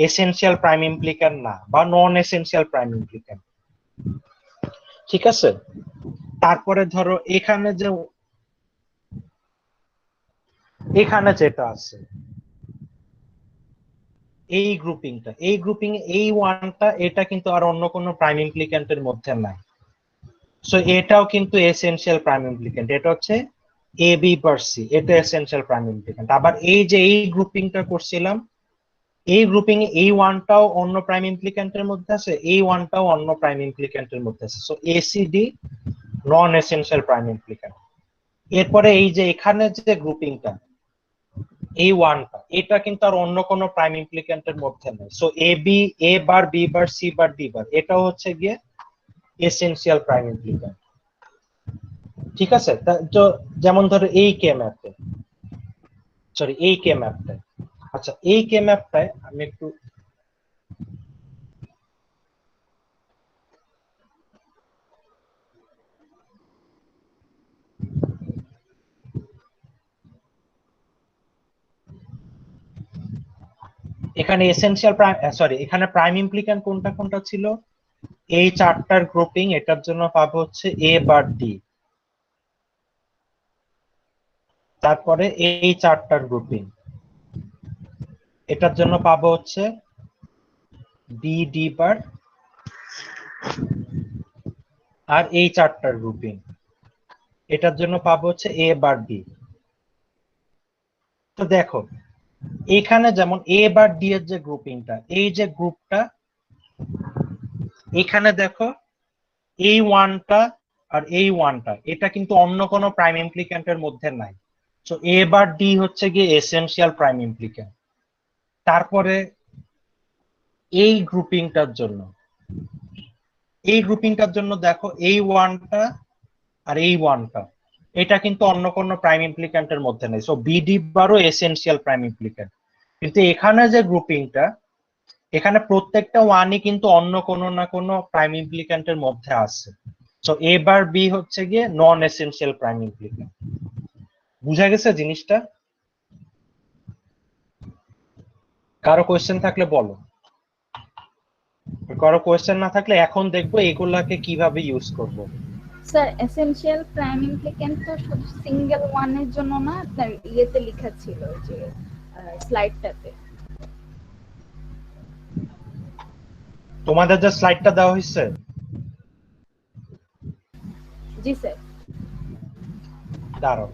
এসেনশিয়াল প্রাইম ইমপ্লিক্যান্ট না, বা নন এসেনশিয়াল প্রাইম ইমপ্লিক্যান্ট, ঠিক আছে? তারপরে ধরো এখানে যেটা আছে এই গ্রুপিং এই 1টা, এটা কিন্তু আর অন্য কোনো প্রাইম ইমপ্লিক্যান্টের মধ্যে নাই। সো এটাও কিন্তু এসেনশিয়াল প্রাইম ইমপ্লিক্যান্ট, এটা হচ্ছে এ বি বার সি, এটা এসেনশিয়াল প্রাইম ইমপ্লিক্যান্ট। আবার এই যে এই গ্রুপিংটা করছিলাম, এই গ্রুপিং এই 1টাও অন্য প্রাইম ইমপ্লিক্যান্টের মধ্যে আছে, এই 1টাও অন্য প্রাইম ইমপ্লিক্যান্টের মধ্যে আছে। সো এসিডি নন এসেনশিয়াল প্রাইম ইমপ্লিক্যান্ট। এরপরে এই যে এখানে যে গ্রুপিংটা এই 1টা, এটা কিন্তু আর অন্য কোনো প্রাইম ইমপ্লিক্যান্টের মধ্যে নেই। So A bar B bar C bar D bar এটাও হচ্ছে গিয়ে এসেনশিয়াল প্রাইম ইমপ্লিক্যান্ট, ঠিক আছে? তো যেমন ধরো এই কে ম্যাপটায়, আচ্ছা এই কে ম্যাপটায় আমি একটু এখানে এখানে প্রাইম ইমপ্লিক্যান্ট কোনটা কোনটা ছিল? এই 4টার গ্রুপিং, এটার জন্য পাবো হচ্ছে এ বার ডি। তারপরে এই 4টার গ্রুপিং, এটার জন্য পাবো হচ্ছে বি ডি বার, আর এই 4টার গ্রুপিং, এটার জন্য পাবো হচ্ছে এ বার ডি। তো দেখো এখানে যেমন এ বার ডি এর যে গ্রুপিংটা, এই যে গ্রুপটা, এখানে দেখো এই 1টা আর এই 1টা, এটা কিন্তু অন্য কোনো প্রাইম ইমপ্লিক্যান্টের মধ্যে নাই। সো এ বার ডি হচ্ছে গিয়ে এসেনশিয়াল প্রাইম ইমপ্লিক্যান্ট। তারপরে এই গ্রুপিংটার জন্য দেখো এই ওয়ানটা আর এই ওয়ানটা এটা কিন্তু অন্য কোনো প্রাইম ইমপ্লিক্যান্টের মধ্যে নেই, সো বিডি বারও এসেনশিয়াল প্রাইম ইমপ্লিক্যান্ট। কিন্তু এখানে যে গ্রুপিংটা, এখানে প্রত্যেকটা ওয়ানই কিন্তু অন্য কোনো না কোনো প্রাইম ইমপ্লিক্যান্টের মধ্যে আছে, সো এ বার বি হচ্ছে গিয়ে নন এসেনশিয়াল প্রাইম ইমপ্লিক্যান্ট। বুঝা গেছে জিনিসটা? কারো কোয়েশ্চেন থাকলে বলো, কারো কোয়েশ্চেন না থাকলে এখন দেখবো এগুলাকে কিভাবে ইউজ করব। স্যার এসেনশিয়াল প্রাইম ইমপ্লিক্যান্ট তো শুধু সিঙ্গেল ওয়ানের জন্য না, আপনার ইয়েতে লেখা ছিল যে স্লাইডটাতে। তোমাদের যে স্লাইডটা দেওয়া হয়েছে, জি স্যার। দাঁড়াও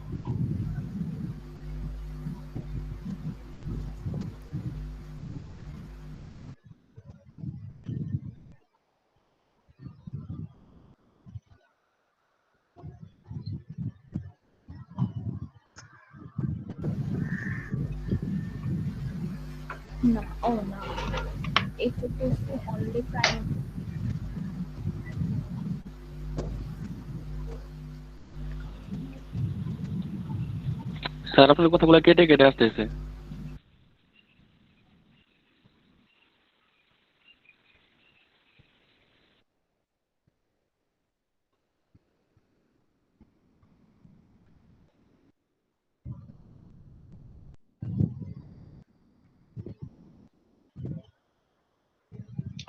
না, ও না, এইটুকু অনলি প্রাইম। স্যার আপনার কথাগুলো কেটে কেটে আসতেছে।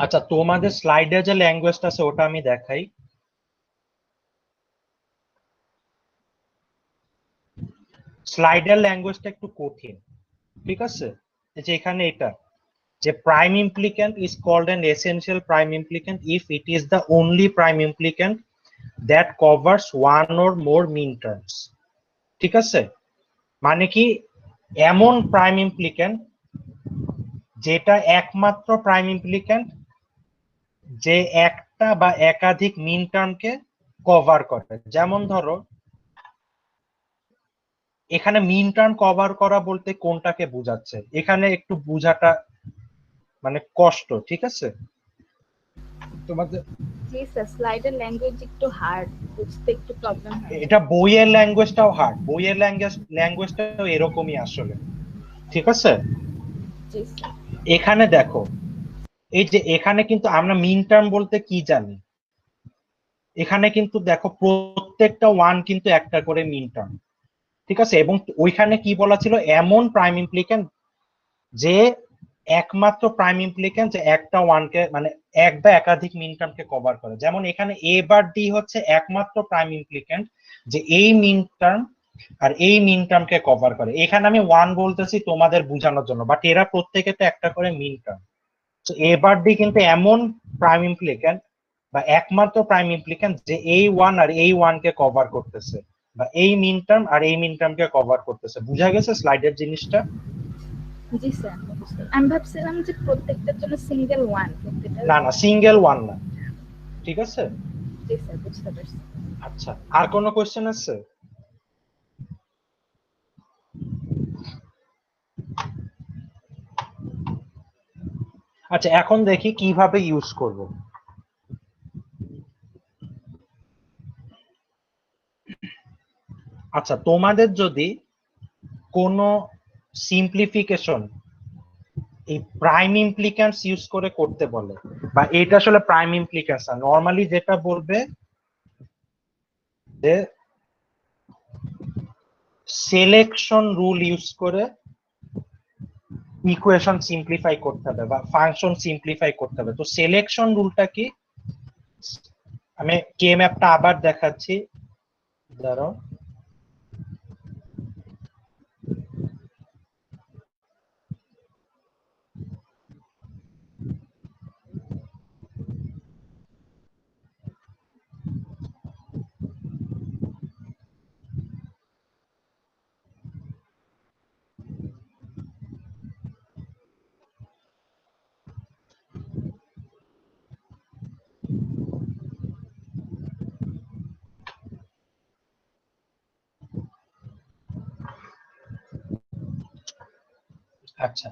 আচ্ছা তোমাদের স্লাইডে যে ল্যাঙ্গুয়েজটা আছে ওটা আমি দেখাই। স্লাইডের ল্যাঙ্গুয়েজটা একটু কঠিন, ঠিক আছে? এই যে এখানে এটা যে prime implicant is called an essential prime implicant if it is the only prime implicant that covers one or more minterms. ঠিক আছে, মানে কি এমন প্রাইম ইমপ্লিক্যান্ট যেটা একমাত্র প্রাইম ইমপ্লিক্যান্ট যে একটা বা একাধিক মিন টার্মকে কভার করে। যেমন ধরো এখানে মিন টার্ম কভার করা বলতে কোনটাকে বোঝাচ্ছে, এখানে একটু বোঝাটা মানে কষ্ট, ঠিক আছে? তোমাদের জি স্যার, স্লাইডের ল্যাঙ্গুয়েজ একটু হার্ড, বুঝতে একটু প্রবলেম হয়। এটা বইয়ের ল্যাঙ্গুয়েজটাও হার্ড, বইয়ের ল্যাঙ্গুয়েজটাও এরকমই আসলে, ঠিক আছে? জি স্যার। এখানে দেখো এই যে এখানে কিন্তু আমরা মিন টার্ম বলতে কি জানি, এখানে কিন্তু দেখো প্রত্যেকটা ওয়ান কিন্তু একটা করে মিন টার্ম, ঠিক আছে? এবং ওইখানে কি বলা ছিল, এমন প্রাইম ইমপ্লিক্যান্ট যে একমাত্র প্রাইম ইমপ্লিক্যান্ট যে একটা ওয়ানকে মানে এক বা একাধিক মিন টার্মকে কভার করে। যেমন এখানে এ বার ডি হচ্ছে একমাত্র প্রাইম ইমপ্লিক্যান্ট যে এই মিন টার্ম আর এই মিন টার্মকে কভার করে। এখানে আমি ওয়ান বলতেছি তোমাদের বোঝানোর জন্য, বাট এরা প্রত্যেকে তো একটা করে মিন টার্ম। তো এ বার ডি কিন্তু এমন প্রাইম ইমপ্লিক্যান্ট বা একমাত্র প্রাইম ইমপ্লিক্যান্ট যে এই ওয়ান আর এই ওয়ানকে কভার করতেছে, বা এই মিন টার্ম আর এই মিন টার্মকে কভার করতেছে। বুঝা গেছে স্লাইডের জিনিসটা? জি স্যার, আমি ভাবছিলাম যে প্রত্যেকটার জন্য সিঙ্গেল ওয়ান, কিন্তু এটা না না, সিঙ্গেল ওয়ান না, ঠিক আছে? জি স্যার, বুঝতে পারছি। আচ্ছা, আর কোনো কোশ্চেন আছে? আচ্ছা এখন দেখি কিভাবে ইউজ করব। আচ্ছা তোমাদের যদি কোনো সিম্পলিফিকেশন এই প্রাইম ইমপ্লিক্যান্টস ইউজ করে করতে বলে, বা এটা আসলে প্রাইম ইমপ্লিক্যান্টস না, নরমালি যেটা বলবে যে সিলেকশন রুল ইউজ করে ইকুয়েশন সিম্পলিফাই করতে হবে বা ফাংশন সিম্পলিফাই করতে হবে। তো সিলেকশন রুলটা কি, আমি কে ম্যাপটা আবার দেখাচ্ছি, দাঁড়াও। আচ্ছা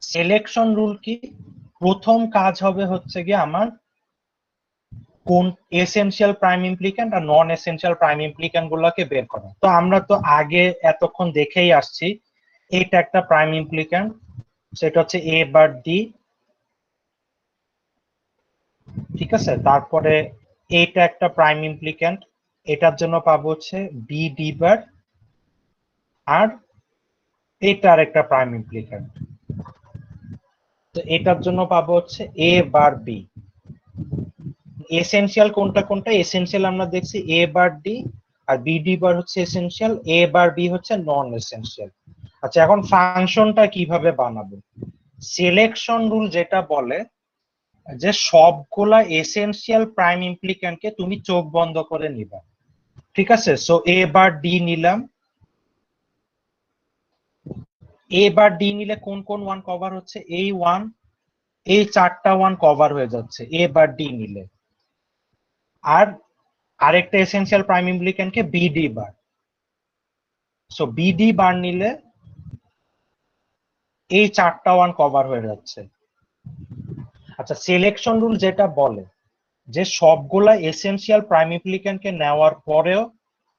সিলেকশন রুল কি, প্রথম কাজ হবে হচ্ছে গিয়ে আমার কোন এসেনশিয়াল প্রাইম ইমপ্লিক্যান্ট আর নন এসেনশিয়াল প্রাইম ইমপ্লিক্যান্ট গুলোকে বের করা। তো আমরা তো আগে এতক্ষণ দেখেই আসছি এটা একটা প্রাইম ইমপ্লিক্যান্ট, সেটা হচ্ছে এ বার ডি, ঠিক আছে। তারপরে এটা একটা প্রাইম ইমপ্লিক্যান্ট, এটার জন্য পাবো হচ্ছে বি ডি বার, আর এটা আর একটা প্রাইম ইমপ্লিক্যান্ট, তো এটার জন্য পাবো হচ্ছে এ বার বি। এসেনশিয়াল কোনটা কোনটা? এসেনশিয়াল আমরা দেখছি এ বার ডি, আর বি ডি বার হচ্ছে এসেনশিয়াল, এ বার বি হচ্ছে নন এসেনশিয়াল। আচ্ছা, এখন ফাংশনটা কিভাবে বানাবো? সিলেকশন রুল যেটা বলে যে সবগুলা এসেনশিয়াল প্রাইম ইমপ্লিক্যান্টকে তুমি চোখ বন্ধ করে নিবা, ঠিক আছে। সো এ বার ডি নিলাম, এ বার ডি নিলে কোন কোন ওয়ান কভার হচ্ছে? এই ওয়ান, এই চারটা ওয়ান কভার হয়ে যাচ্ছে এ বার ডি নিলে। আর আরেকটা এসেনশিয়াল প্রাইম ইমপ্লিক্যান্টকে বিডি বার, সো বিডি বার নিলে এই চারটা ওয়ান কভার হয়ে যাচ্ছে। আচ্ছা, সিলেকশন রুল যেটা বলে যে সবগুলা এসেনশিয়াল প্রাইম ইমপ্লিক্যান্টকে নেওয়ার পরেও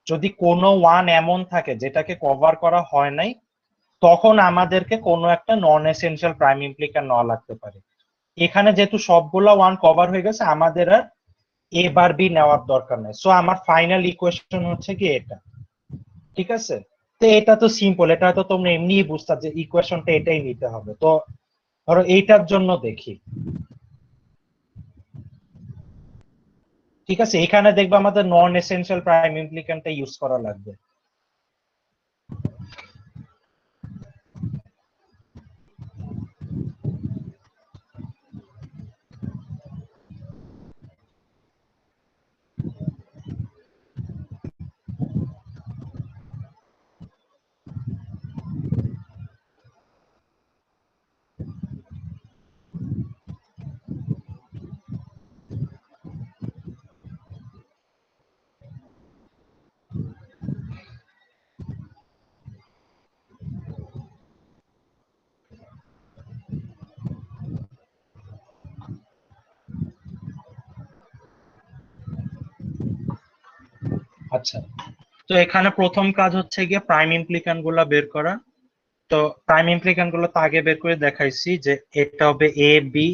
যদি কোনো ওয়ান এমন থাকে যেটাকে কভার করা হয় নাই, তখন আমাদেরকে কোনো একটা নন এসেনশিয়াল প্রাইম ইমপ্লিক্যান্ট নেওয়া লাগতে পারে। এখানে যেহেতু সবগুলা ওয়ান কভার হয়ে গেছে, আমাদের আর এ বার বি নেওয়ার দরকার নেই। সো আমার ফাইনাল ইকুয়েশন হচ্ছে কি এটা, ঠিক আছে। তো এটা তো সিম্পল, এটা তো তোমরা এমনিই বুঝতে যে ইকুয়েশনটা এটাই নিতে হবে। তো ধরো এইটার জন্য দেখি, ঠিক আছে। এখানে দেখবে আমাদের নন এসেনশিয়াল প্রাইম ইমপ্লিক্যান্টটা ইউজ করা লাগবে। আচ্ছা, তো এখানে প্রথম কাজ হচ্ছে গিয়ে প্রাইম ইমপ্লিক্যান্ট গুলা বের করা। তো প্রাইম ইমপ্লিক্যান্ট গুলো তো আগে বের করে দেখাইছি যে এটা হবে এ বি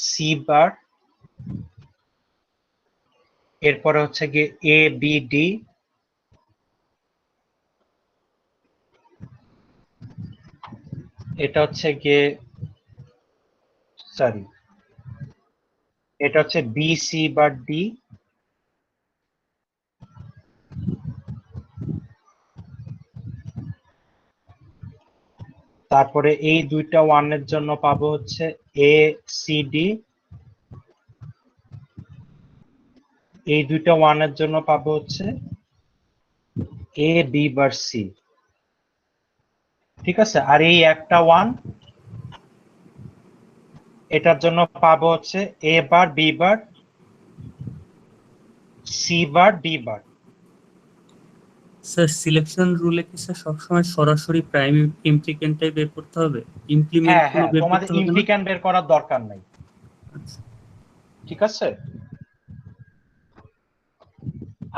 সি বার, এরপরে হচ্ছে গিয়ে এ বি ডি, এটা হচ্ছে গিয়ে সরি এটা হচ্ছে বি সি বার ডি, তারপরে এই দুইটা ওয়ানের জন্য পাবো হচ্ছে এ সি ডি, এই দুইটা ওয়ানের জন্য পাবো হচ্ছে এ বি বার সি, ঠিক আছে। আর এই একটা ওয়ান, এটার জন্য পাবো হচ্ছে A bar B bar C bar D bar. Sir selection রুলে কি স্যার সবসময় সরাসরি প্রাইম ইমপ্লিকেন্টটাই বের করতে হবে? ইমপ্লিমেন্ট হ্যাঁ গুলো হ্যাঁ, বের তোমাদের করতে হবে না? ইমপ্লিক্যান্ট বের করার দরকার নাই, আচ্ছা। ঠিক আছে।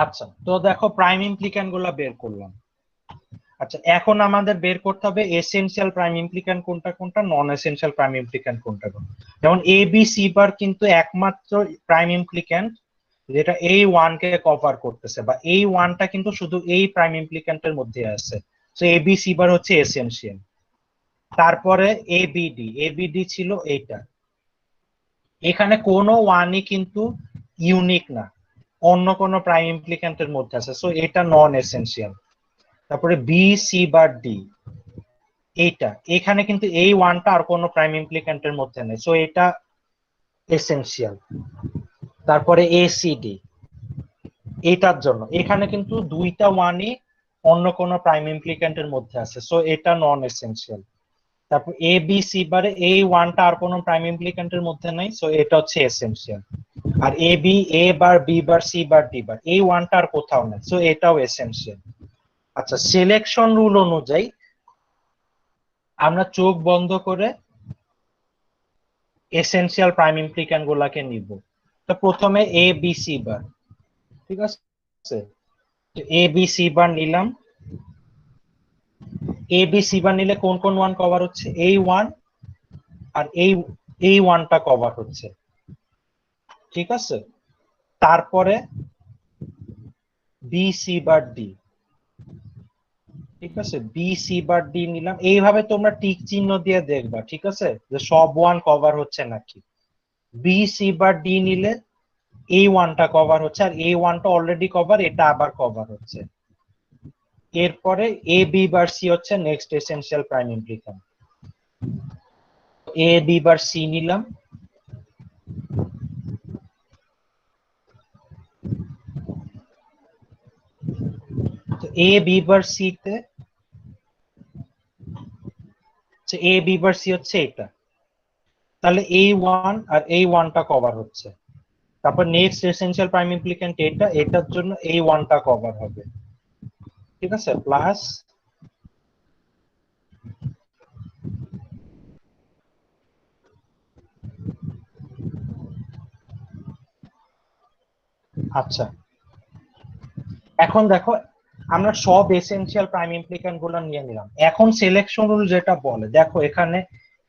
আচ্ছা, তো দেখো প্রাইম ইমপ্লিক্যান্ট গুলা বের করলাম। আচ্ছা, এখন আমাদের বের করতে হবে এসেনশিয়াল প্রাইম ইমপ্লিক্যান্ট কোনটা কোনটা, নন এসেনশিয়াল প্রাইম ইমপ্লিক্যান্ট কোনটা কোনটা। যেমন এ বি সি বার কিন্তু একমাত্র প্রাইম ইমপ্লিক্যান্ট যেটা এই ওয়ান কে কভার করতেছে, বা এই ওয়ানটা কিন্তু শুধু এই প্রাইম ইমপ্লিক্যান্টের মধ্যে আছে। তো এ বি সি বার হচ্ছে এসেনশিয়াল। তারপরে এ বি ডি, এ বি ডি ছিল এইটা, এখানে কোনো ওয়ানই কিন্তু ইউনিক না, অন্য কোনো প্রাইম ইমপ্লিক্যান্টের মধ্যে আছে, সো এটা নন এসেনশিয়াল। তারপরে বি সি বার ডি, এইটা এখানে কিন্তু এই ওয়ানটা আর কোনো প্রাইম ইমপ্লিক্যান্টের মধ্যে নেই, সো এটা এসেনশিয়াল। তারপরে এ সি ডি, এটার জন্য এখানে কিন্তু দুইটা ওয়ানই অন্য কোনো প্রাইম ইমপ্লিক্যান্টের মধ্যে আছে, সো এটা নন এসেনশিয়াল। তারপর এ বি সি বারে এই ওয়ানটা আর কোনো প্রাইম ইমপ্লিক্যান্টের মধ্যে নাই, সো এটা হচ্ছে এসেনশিয়াল। আর A B A bar B bar C bar D bar এই ওয়ানটা আর কোথাও নেই, সো এটাও এসেনশিয়াল। আচ্ছা, সিলেকশন রুল অনুযায়ী আমরা চোখ বন্ধ করে এসেনশিয়াল প্রাইম ইমপ্লিক্যান্ট গুলাকে নিব। তো প্রথমে এ বি সি বার, ঠিক আছে, এ বি সি বার নিলাম। এ বি সি বার নিলে কোন কোন ওয়ান কভার হচ্ছে? এই ওয়ান আর এই ওয়ানটা কভার হচ্ছে, ঠিক আছে। তারপরে বি সি বার ডি, ঠিক আছে, বি সি বার ডি নিলাম। এইভাবে তোমরা টিক চিহ্ন দিয়ে দেখবা, ঠিক আছে, যে সব ওয়ান কভার হচ্ছে নাকি। বি সি বার ডি নিলে এই ওয়ানটা কভার হচ্ছে, আর এই ওয়ানটা অলরেডি কভার, এটা আবার কভার হচ্ছে। এরপরে এ বি বার সি হচ্ছে next essential prime ইমপ্লিক্যান্ট। A B bar C নিলাম। তো এ বি বার সি তে এ বি বার সি হচ্ছে এটা, তাহলে এই ওয়ান আর এই ওয়ানটা কভার হচ্ছে। তারপর নেক্সট এসেনশিয়াল প্রাইম ইমপ্লিক্যান্ট এটা, এটার জন্য এই ওয়ানটা কভার হবে, ঠিক আছে, প্লাস আচ্ছা। এখন দেখো আমরা সব এসেনশিয়াল প্রাইম ইমপ্লিক্যান্ট গুলো নিয়ে নিলাম। এখন সিলেকশন রুল যেটা বলে, দেখো এখানে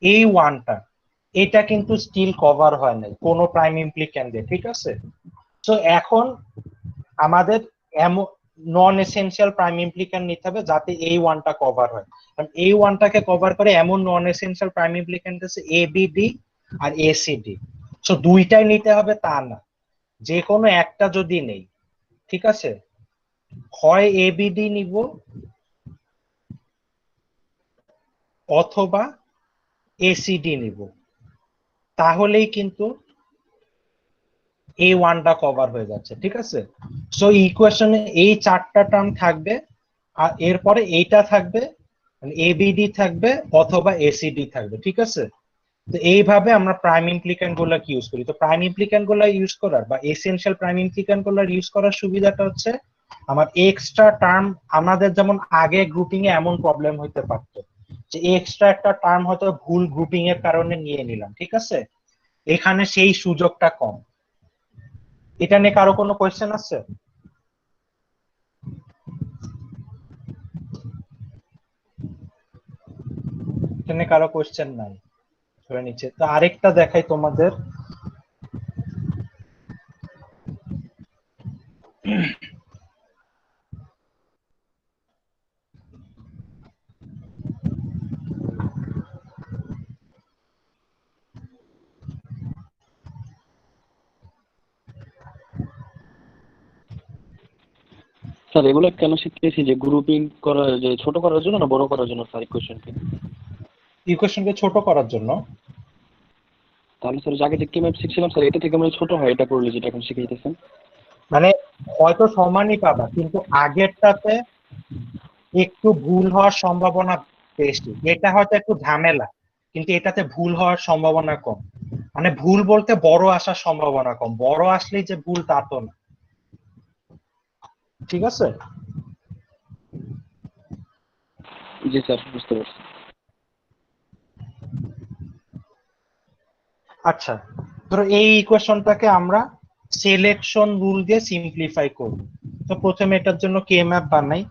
এই ওয়ানটা, এটা কিন্তু স্টিল কভার হয় নাই কোনো প্রাইম ইমপ্লিক্যান্ট দিয়ে, ঠিক আছে। তো এখন আমাদের নন এসেনশিয়াল প্রাইম ইমপ্লিক্যান্ট নিতে হবে যাতে এই ওয়ানটা কভার হয়। কারণ এই ওয়ানটাকে কভার করে এমন নন এসেনশিয়াল প্রাইম ইমপ্লিক্যান্ট আছে এ বি ডি আর এ সি ডি। সো দুইটাই নিতে হবে তা না, যে কোনো একটা যদি নেই, ঠিক আছে, হয় এ বি ডি নিব অথবা এসিডি নিব, তাহলেই কিন্তু এই ওয়ানটা কভার হয়ে যাচ্ছে, ঠিক আছে। সো ইকুয়েশনে এই চারটা টার্ম থাকবে, আর এরপরে এইটা থাকবে, এবিডি থাকবে অথবা এসিডি থাকবে, ঠিক আছে। তো এইভাবে আমরা প্রাইম ইমপ্লিক্যান্ট গুলো ইউজ করি। তো প্রাইম ইমপ্লিক্যান্ট গুলো ইউজ করার বা এসেনশিয়াল প্রাইম ইমপ্লিক্যান্ট গুলো ইউজ করার সুবিধাটা হচ্ছে আমার এক্সট্রা টার্ম, আমাদের যেমন আগে গ্রুপিং এ এমন প্রবলেম হইতে পারতো যে এক্সট্রা একটা টার্ম হয়তো ভুল গ্রুপিং এর কারণে নিয়ে নিলাম, ঠিক আছে, এখানে সেই সুযোগটা কম। এটা নিয়ে কারো কোনো কোয়েশ্চেন আছে? এখানে কারো কোয়েশ্চেন নাই, ধরে নিচ্ছে। তো আরেকটা দেখাই তোমাদের। স্যার এগুলো কেন শিখতেছি, যে গ্রুপিং করা, যে ছোট করার জন্য না বড় করার জন্য স্যার ইকুয়েশনকে? ইকুয়েশনকে ছোট করার জন্য। তাহলে স্যার আগে যে কে ম্যাপ শিখছিলাম স্যার, এটা থেকে মানে ছোট হয় এটা করলে, যেটা এখন শিখাইতেছেন। মানে হয়তো সমানই পাবা, কিন্তু আগেরটাতে একটু ভুল হওয়ার সম্ভাবনা বেশি। এটা হয়তো একটু ঝামেলা, কিন্তু এটাতে ভুল হওয়ার সম্ভাবনা কম। মানে ভুল বলতে বড় আসার সম্ভাবনা কম, বড় আসলেই যে ভুল তা তো না, ঠিক আছে। জি স্যার, বুঝতে পারছি। আচ্ছা, ধরো এই ইকুয়েশনটাকে আমরা সিলেকশন রুল দিয়ে সিম্পলিফাই করব। তো প্রথমে এটার জন্য কে ম্যাপ বানাই।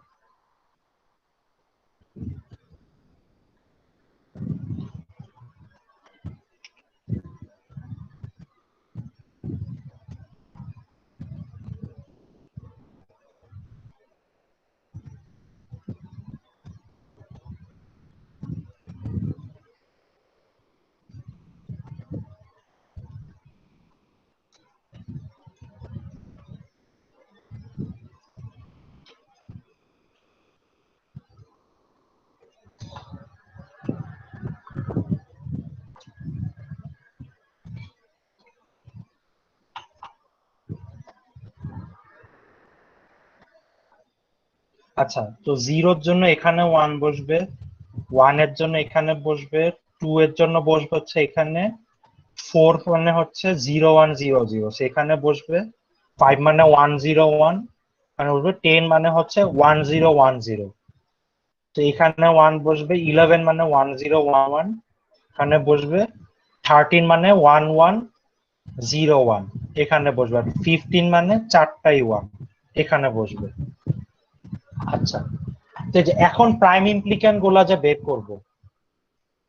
আচ্ছা, তো জিরোর জন্য এখানে ওয়ান বসবে, ওয়ান এর জন্য এখানে বসবে, টু এর জন্য বসবে হচ্ছে এখানে, ফোর মানে হচ্ছে 0100 সেখানে বসবে, 5 মানে 101 মানে বসবে, 10 মানে হচ্ছে 1010, তো এখানে ওয়ান বসবে, 11 মানে 1011 এখানে বসবে, 13 মানে 1101 এখানে বসবে, আর 15 মানে 4টাই 1 এখানে বসবে। আচ্ছা, তো যে এখন প্রাইম ইমপ্লিক্যান্ট গুলা যে বের করব,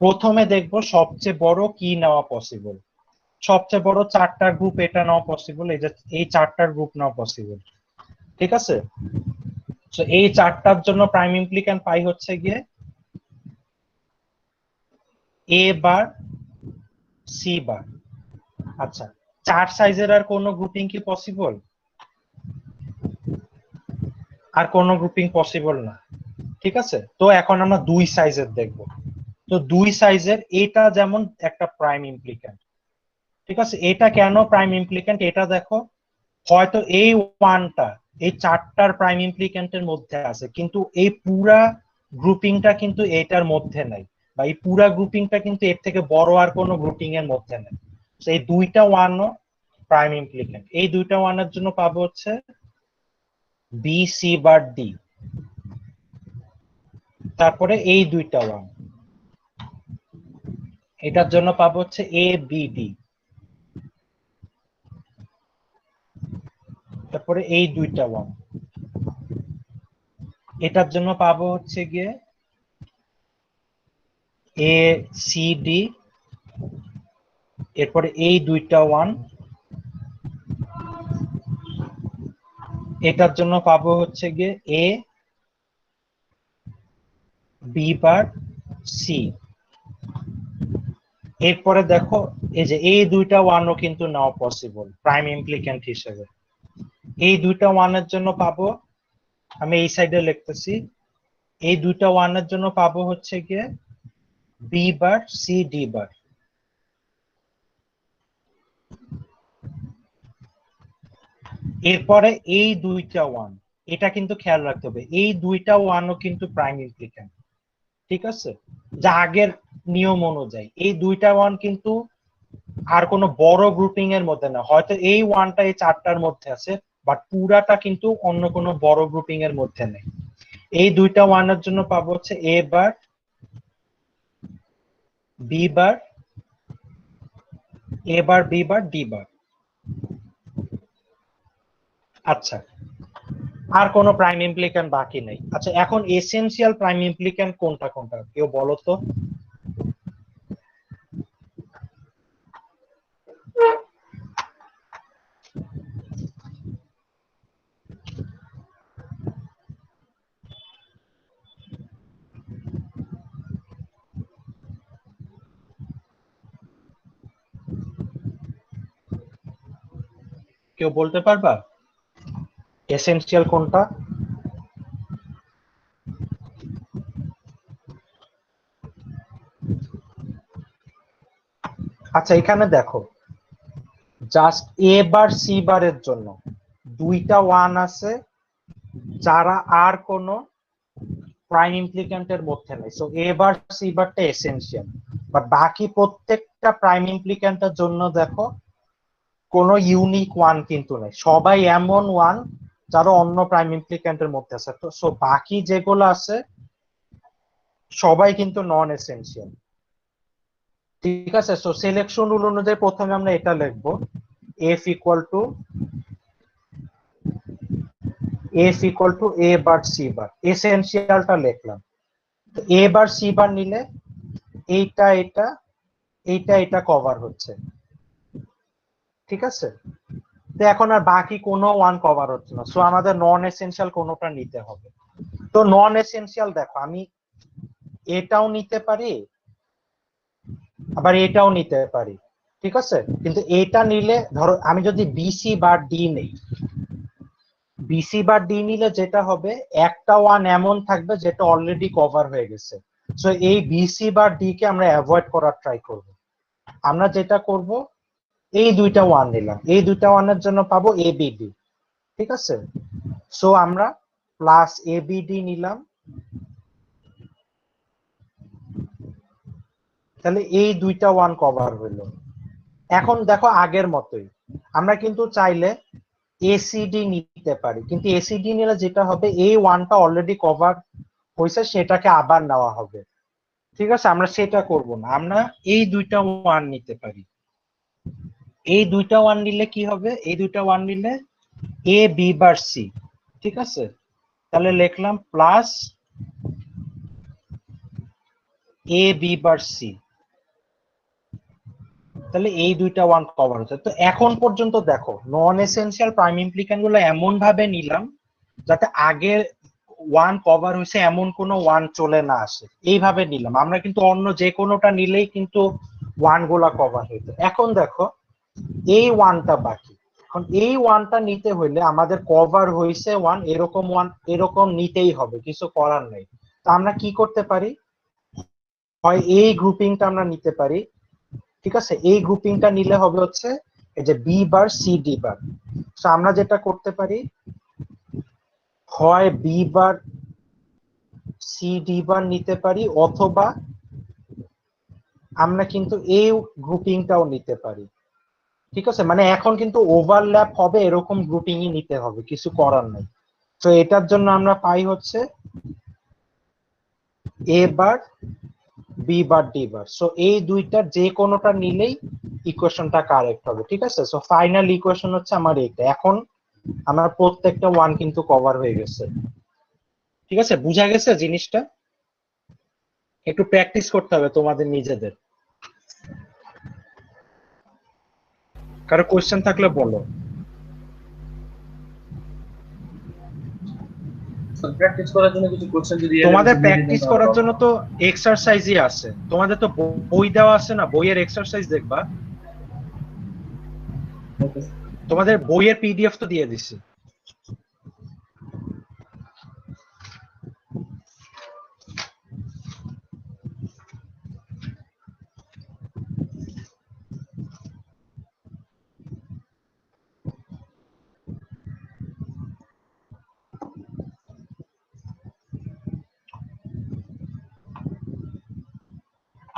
প্রথমে দেখব সবচেয়ে বড় কি নেওয়া পসিবল। সবচেয়ে বড় 4টার গ্রুপ এটা নেওয়া পসিবল, এই যে এই 4টার গ্রুপ নেওয়া পসিবল, ঠিক আছে। তো এই 4টার জন্য প্রাইম ইমপ্লিক্যান্ট পাই হচ্ছে গিয়ে এ বার সি বার। আচ্ছা, 4 সাইজের আর কোন গ্রুপিং কি পসিবল? আর কোন গ্রুপিং পসিবল না, ঠিক আছে। তো এখন আমরা 2 সাইজের দেখব। তো 2 সাইজের এটা যেমন একটা প্রাইম ইমপ্লিক্যান্ট, ঠিক আছে। এটা কেন প্রাইম ইমপ্লিক্যান্ট এটা দেখো, হয়তো এই 1টা এই 4টার প্রাইম ইমপ্লিক্যান্টের মধ্যে আছে, কিন্তু এই পুরা গ্রুপিংটা কিন্তু এটার মধ্যে নাই, বা এই পুরা গ্রুপিংটা কিন্তু এর থেকে বড় আর কোনো গ্রুপিং এর মধ্যে নেই। এই 2টা 1ও প্রাইম ইমপ্লিক্যান্ট। এই 2টা 1 এর জন্য পাবো হচ্ছে বি সি বার ডি, তারপরে এই 2টা 1 এটার জন্য পাবো হচ্ছে এ বি ডি, তারপরে এই 2টা 1 এটার জন্য পাবো হচ্ছে গিয়ে এ সি ডি, এরপরে এই 2টা 1 এটার জন্য পাবো হচ্ছে গিয়ে এ বি বার সি। এরপরে দেখো এই যে এই 2টা 1ও কিন্তু নাও পসিবল প্রাইম ইমপ্লিক্যান্ট হিসেবে। এই 2টা 1 এর জন্য পাবো, আমি এই সাইডে লিখতেছি, এই 2টা 1 এর জন্য পাবো হচ্ছে গিয়ে বি বার সি ডি বার। এরপরে এই 2টা 1 এটা কিন্তু খেয়াল রাখতে হবে, এই 2টা 1ও কিন্তু প্রাইম ইমপ্লিক্যান্ট, ঠিক আছে। যা আগের নিয়ম অনুযায়ী এই 2টা 1 কিন্তু আর কোনো বড় গ্রুপিং এর মধ্যে না, হয়তো এই 1টা এই 4টার মধ্যে আছে, বাট পুরাটা কিন্তু অন্য কোনো বড় গ্রুপিং এর মধ্যে নেই। এই 2টা 1 এর জন্য পাবো হচ্ছে A bar B bar, A bar B bar D বার। আচ্ছা, আর কোনো প্রাইম ইমপ্লিক্যান্ট বাকি নেই। আচ্ছা, এখন এসেনশিয়াল প্রাইম ইমপ্লিক্যান্ট কোনটা কোনটা কেউ বলো তো? কেউ বলতে পারবা এসেনশিয়াল কোনটা? আচ্ছা, এখানে দেখো জাস্ট এ বার সি বারের জন্য 2টা 1 আছে যারা আর কোনো প্রাইম ইমপ্লিক্যান্টের মধ্যে নেই, সো এ বার সি বারটা এসেনশিয়াল। বাট বাকি প্রত্যেকটা প্রাইম ইমপ্লিক্যান্টের জন্য দেখো কোনো ইউনিক 1 কিন্তু নেই, সবাই এমন 1 যারা অন্য প্রাইম ইমপ্লিক্যান্টের মধ্যে আছে। তো সো বাকি যেগুলো আছে সবাই কিন্তু নন এসেনশিয়াল, ঠিক আছে। সো সিলেকশন রুল অনুযায়ী প্রথমে আমরা এটা লিখবো, f equal to A bar C bar, এসেনশিয়ালটা লিখলাম। তো এ বার সি বার নিলে এইটা এটা এইটা এটা কভার হচ্ছে, ঠিক আছে। তো এখন আর বাকি কোনো 1 কভার হচ্ছে না, সো আমাদের নন এসেনশিয়াল কোনোটা নিতে হবে। তো নন এসেনশিয়াল দেখো আমি এটাও নিতে পারি আবার এটাও নিতে পারি, ঠিক আছে। কিন্তু এটা নিলে ধরো আমি যদি বিসি বার ডি নেই, বিসি বার ডি নিলে যেটা হবে একটা 1 এমন থাকবে যেটা অলরেডি কভার হয়ে গেছে। সো এই বিসি বার ডি কে আমরা অ্যাভয়েড করার ট্রাই করব। আমরা যেটা করব এই 2টা 1 নিলাম, এই 2টা 1 এর জন্য পাবো এ বি ডি, ঠিক আছে। সো আমরা প্লাস এ বি ডি নিলাম, তাহলে এই 2টা 1 কভার হইলো। এখন দেখো আগের মতোই আমরা কিন্তু চাইলে এসিডি নিতে পারি, কিন্তু এসিডি নিলে যেটা হবে এই 1টা অলরেডি কভার হয়েছে সেটাকে আবার নেওয়া হবে, ঠিক আছে, আমরা সেটা করব না, আমরা এই দুইটা ওয়ান নিতে পারি। এই দুইটা ওয়ান নিলে কি হবে, এই দুইটা ওয়ান নিলে এ বি বার সি, ঠিক আছে, তাহলে লিখলাম plus A B bar C, তাহলে এই দুইটা ওয়ান কভার হচ্ছে। তো এখন পর্যন্ত দেখো নন এসেনশিয়াল প্রাইম ইমপ্লিক্যান্ট গুলো এমন ভাবে নিলাম যাতে আগের ওয়ান কভার হয়েছে এমন কোনো ওয়ান চলে না আসে, এইভাবে নিলাম আমরা, কিন্তু অন্য যে কোনোটা নিলেই কিন্তু ওয়ান গুলা কভার হইতো। এখন দেখো এই ওয়ানটা বাকি, এখন এই ওয়ানটা নিতে হইলে আমাদের কভার হয়েছে ওয়ান এরকম নিতেই হবে, কিছু করার নেই। তো আমরা কি করতে পারি, হয় এই গ্রুপিংটা আমরা নিতে পারি, ঠিক আছে, এই গ্রুপিংটা নিলে হবে হচ্ছে এই যে বি বার সি ডি বার। তো আমরা যেটা করতে পারি, হয় বি বার সি ডি বার নিতে পারি, অথবা আমরা কিন্তু এই গ্রুপিংটাও নিতে পারি, ঠিক আছে, মানে এখন কিন্তু ওভারল্যাপ হবে এরকম গ্রুপিংই নিতে হবে, কিছু করার নাই। তো এটার জন্য আমরা পাই হচ্ছে A bar B bar D bar. So এই দুইটার যে কোনোটা নিলেই ইকুয়েশনটা কারেক্ট হবে, ঠিক আছে। সো ফাইনাল ইকুয়েশন হচ্ছে আমার এইটা। এখন আমার প্রত্যেকটা ওয়ান কিন্তু কভার হয়ে গেছে, ঠিক আছে, বুঝা গেছে জিনিসটা। একটু প্র্যাকটিস করতে হবে তোমাদের নিজেদের, কারো কোয়েশ্চেন থাকলে বলো। প্র্যাকটিস করার জন্য কিছু কোশ্চেন যদি তোমাদের প্র্যাকটিস করার জন্য তো এক্সারসাইজই আছে, তোমাদের তো বই দেওয়া আছে না, বইয়ের এক্সারসাইজ দেখবা, তোমাদের বইয়ের পিডিএফ তো দিয়ে দিছি।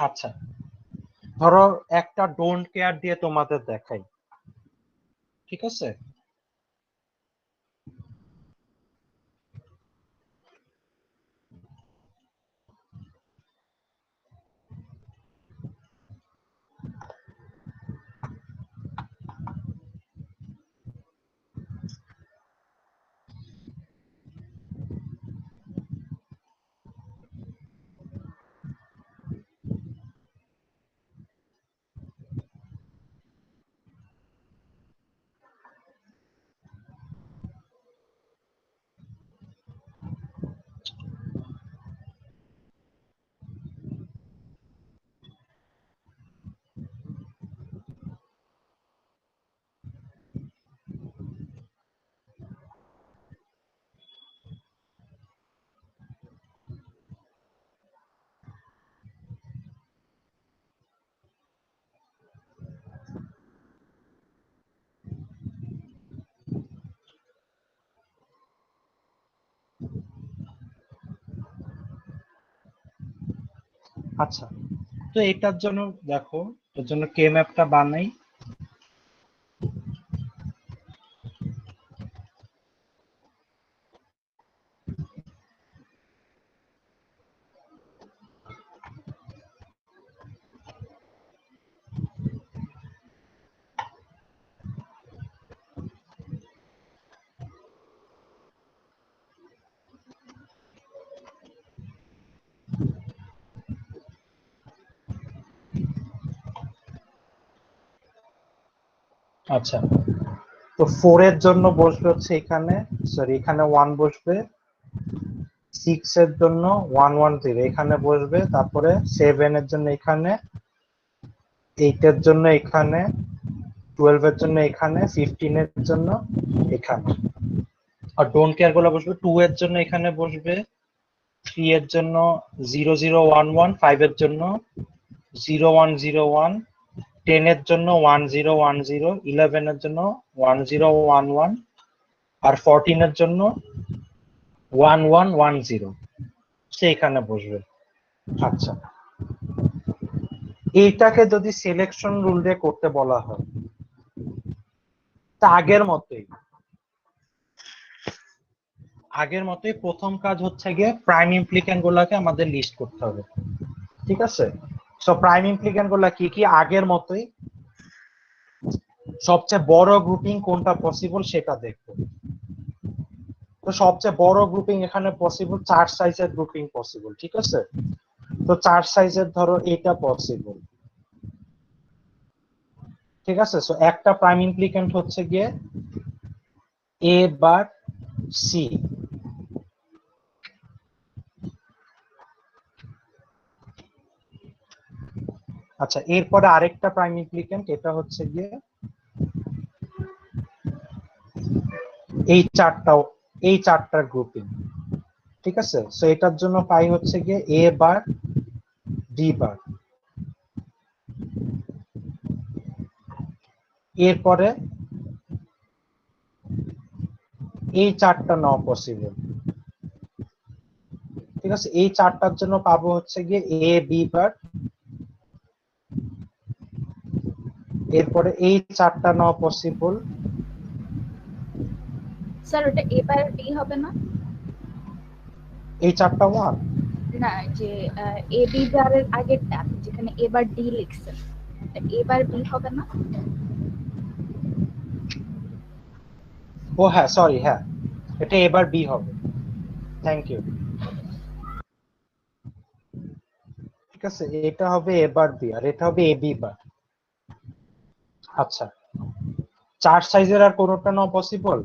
আচ্ছা, ধরো একটা ডোন্ট কেয়ার দিয়ে তোমাদের দেখাই, ঠিক আছে। আচ্ছা, তো এটার জন্য দেখো, এর জন্য কে ম্যাপটা বানাই। আচ্ছা, তো 4 এর জন্য বসবে হচ্ছে এখানে, সরি এখানে 1 বসবে, 6 এর জন্য 110 এখানে বসবে, তারপরে 7 এর জন্য এখানে, 8 এর জন্য এখানে, 12 এর জন্য এখানে, 15 এর জন্য এখানে। আর ডোন্ট কেয়ার গুলো বসবে 2 এর জন্য এখানে বসবে, 3 এর জন্য 0011, 5 এর জন্য 0101, 10 এর জন্য 1010, 11 এর জন্য 1011, আর 14 এর জন্য 1110 সে এখানে বসবে। আচ্ছা, এইটাকে যদি সিলেকশন রুল দিয়ে করতে বলা হয়, তা আগের মতোই প্রথম কাজ হচ্ছে গিয়ে প্রাইম ইমপ্লিক্যান্ট গুলাকে আমাদের লিস্ট করতে হবে, ঠিক ঠিক আছে? সো প্রাইম ইমপ্লিক্যান্ট গুলা কি কি আগের মতোই, সবচেয়ে বড় গ্রুপিং কোনটা পসিবল সেটা দেখবো। তো সবচেয়ে বড় গ্রুপিং এখানে পসিবল 4 সাইজের গ্রুপিং পসিবল, ঠিক আছে? তো 4 সাইজের ধরো এটা পসিবল, ঠিক আছে? সো একটা প্রাইম ইমপ্লিক্যান্ট হচ্ছে গিয়ে এ বার সি। আচ্ছা, এরপরে আরেকটা প্রাইম ইমপ্লিক্যান্ট, এটা হচ্ছে গিয়ে এই চারটার গ্রুপিং, ঠিক আছে? সো এটার জন্য পাই হচ্ছে গিয়ে এ বার ডি বার। এরপরে এই চারটা নাও পসিবল, ঠিক আছে? এই চারটার জন্য পাবো হচ্ছে গিয়ে এ বি বার। এরপরে এই চারটা নাও পসিবল। স্যার ওটা এ বার বি হবে না? এই চারটা ওয়ান না, যে এ বি বারের আগেরটা যেখানে এ বার ডি লিখছেন, এ বার বি হবে না? ও হ্যাঁ, সরি, হ্যাঁ এটা এবার বি হবে। Thank you. ঠিক আছে, এটা হবে এবার বি আর এটা হবে এ বি বার। আচ্ছা, 4 সাইজের আর কোনোটা নাও পসিবল?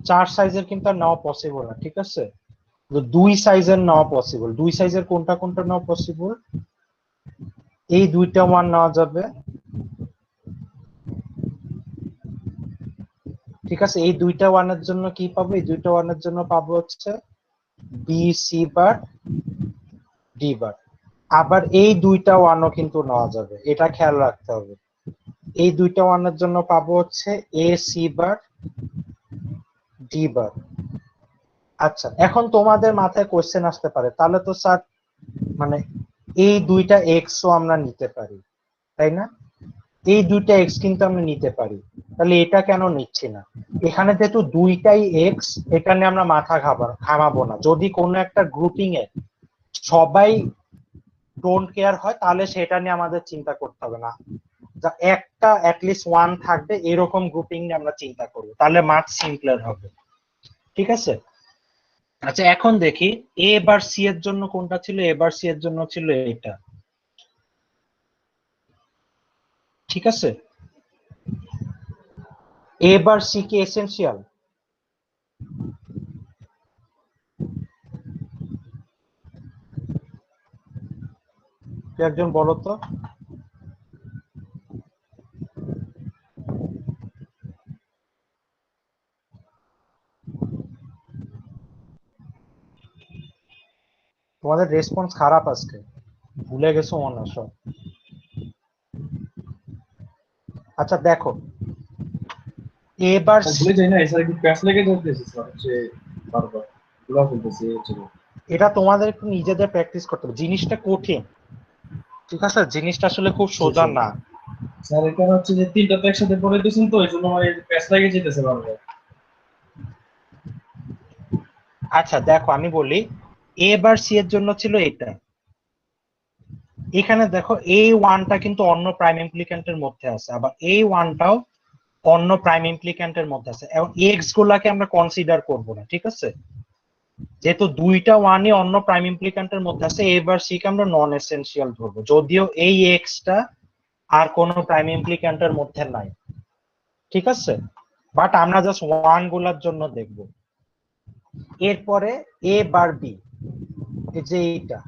চার সাইজের কিন্তু আর নেওয়া পসিবল না, ঠিক আছে? 2 সাইজের নেওয়া পসিবল। 2 সাইজের কোনটা কোনটা নেওয়া পসিবল? এই দুইটা ওয়ান নেওয়া যাবে, ঠিক আছে? এই দুইটা ওয়ানের জন্য কি পাবো? এই দুইটা ওয়ানের জন্য পাবো হচ্ছে বি সি বার ডি বার। আবার এই দুইটা ওয়ানও কিন্তু নেওয়া যাবে, এটা খেয়াল রাখতে হবে। এই দুইটা ওয়ানের জন্য পাবো হচ্ছে এ সি বার ডি বার। আচ্ছা, এখন তোমাদের মাথায় কোশ্চেন আসতে পারে, তাহলে তো স্যার মানে এই দুইটা এক্স ও আমরা নিতে পারি, তাই না? এই দুইটা এক্স কিন্তু আমরা নিতে পারি, তাহলে এটা কেন নিচ্ছি না? এখানে যেহেতু দুইটাই এক্স, এটা নিয়ে আমরা মাথা ঘামাবো না। যদি কোনো একটা গ্রুপিং এ সবাই ডোন্ট কেয়ার হয়, তাহলে সেটা নিয়ে আমাদের চিন্তা করতে হবে না। যা একটা অ্যাটলিস্ট ওয়ান থাকবে এরকম গ্রুপিং নিয়ে আমরা চিন্তা করবো, তাহলে মাচ সিম্পলার হবে, ঠিক আছে? আচ্ছা, এখন দেখি এ বার সি এর জন্য কোনটা ছিল। এ বার সি এর জন্য ছিল এটা, ঠিক আছে? এ বার সি কি এসেনশিয়াল? একজন বলো তো। তোমাদের রেসপন্স খারাপ আজকে, ভুলে গেছো মনে হয় সব। আচ্ছা দেখো, এবার ভুলে যাই না, এছাড়া কি প্যাচ লেগে যাচ্ছে স্যার, হচ্ছে বারবার ভুলা ফেলতেছি হচ্ছে। এটা তোমাদের একটু নিজেদের প্র্যাকটিস করতে হবে, জিনিসটা কঠিন, ঠিক আছে? জিনিসটা আসলে খুব সোজা না। স্যার এটা হচ্ছে যে তিনটা তো একসাথে পড়ে দিয়েছেন, তো এই জন্য আমার প্যাচ লেগে যেতেছে বারবার। আচ্ছা দেখো, আমি বলি এ বার সি এর জন্য ছিল এটা। এখানে দেখো এই ওয়ানটা কিন্তু অন্য প্রাইম ইমপ্লিক্যান্টের মধ্যে আছে, আবার এই ওয়ানটাও অন্য প্রাইম ইমপ্লিক্যান্টের মধ্যে আছে, এবং এক্স গুলাকে আমরা কনসিডার করব না, ঠিক আছে? যেহেতু দুইটা ওয়ানই অন্য প্রাইম ইমপ্লিক্যান্টের মধ্যে আছে, এবার সি কে আমরা নন এসেনশিয়াল ধরবো, যদিও এই এক্সটা আর কোনো প্রাইম ইমপ্লিক্যান্টের মধ্যে নাই, ঠিক আছে? বাট আমরা জাস্ট ওয়ান গুলার জন্য দেখব। এরপরে এ বার বি, এই যে এইটা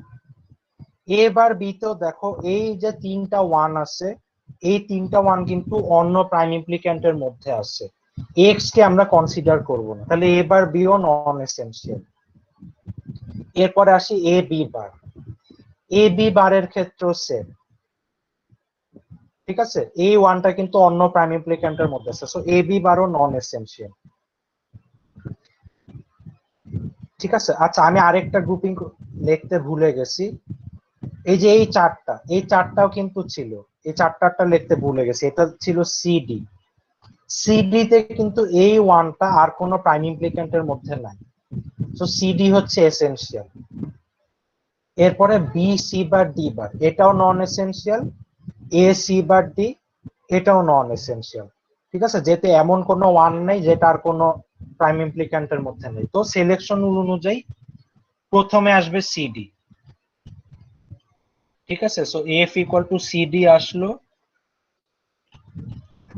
এ বার বি, তো দেখো এই যে তিনটা ওয়ান আছে, এই তিনটা ওয়ান কিন্তু অন্য প্রাইম ইমপ্লিক্যান্টের মধ্যে আছে, এক্স কে আমরা কনসিডার করব না, তাহলে এ বার বি ও নন এসেনশিয়াল। এরপরে আসি A B bar. A B বারের ক্ষেত্রে সেম, ঠিক আছে? এই ওয়ানটা কিন্তু অন্য প্রাইম ইমপ্লিক্যান্টের মধ্যে আছে, সো এ বি বারও নন এসেনশিয়াল, ঠিক আছে? আচ্ছা, আমি আরেকটা গ্রুপিং লিখতে ভুলে গেছি। এই যে এই চারটাও কিন্তু ছিল, এই চারটাটা লিখতে ভুলে গেছি, এটা ছিল সিডি। সিডি তে কিন্তু এই ওয়ানটা আর কোনো প্রাইম ইমপ্লিক্যান্টের মধ্যে নাই, সো সিডি হচ্ছে এসেনশিয়াল। এরপরে B C bar D bar এটাও non essential, A C bar D এটাও নন এসেনশিয়াল। ঠিক আছে, যেতে এমন কোনো ওয়ান নেই যেটার কোনো প্রাইম ইমপ্লিক্যান্টের মধ্যে নেই। তো সিলেকশন রুল অনুযায়ী প্রথমে আসবে সিডি। ঠিক আছে, so F equal to CD আসলো।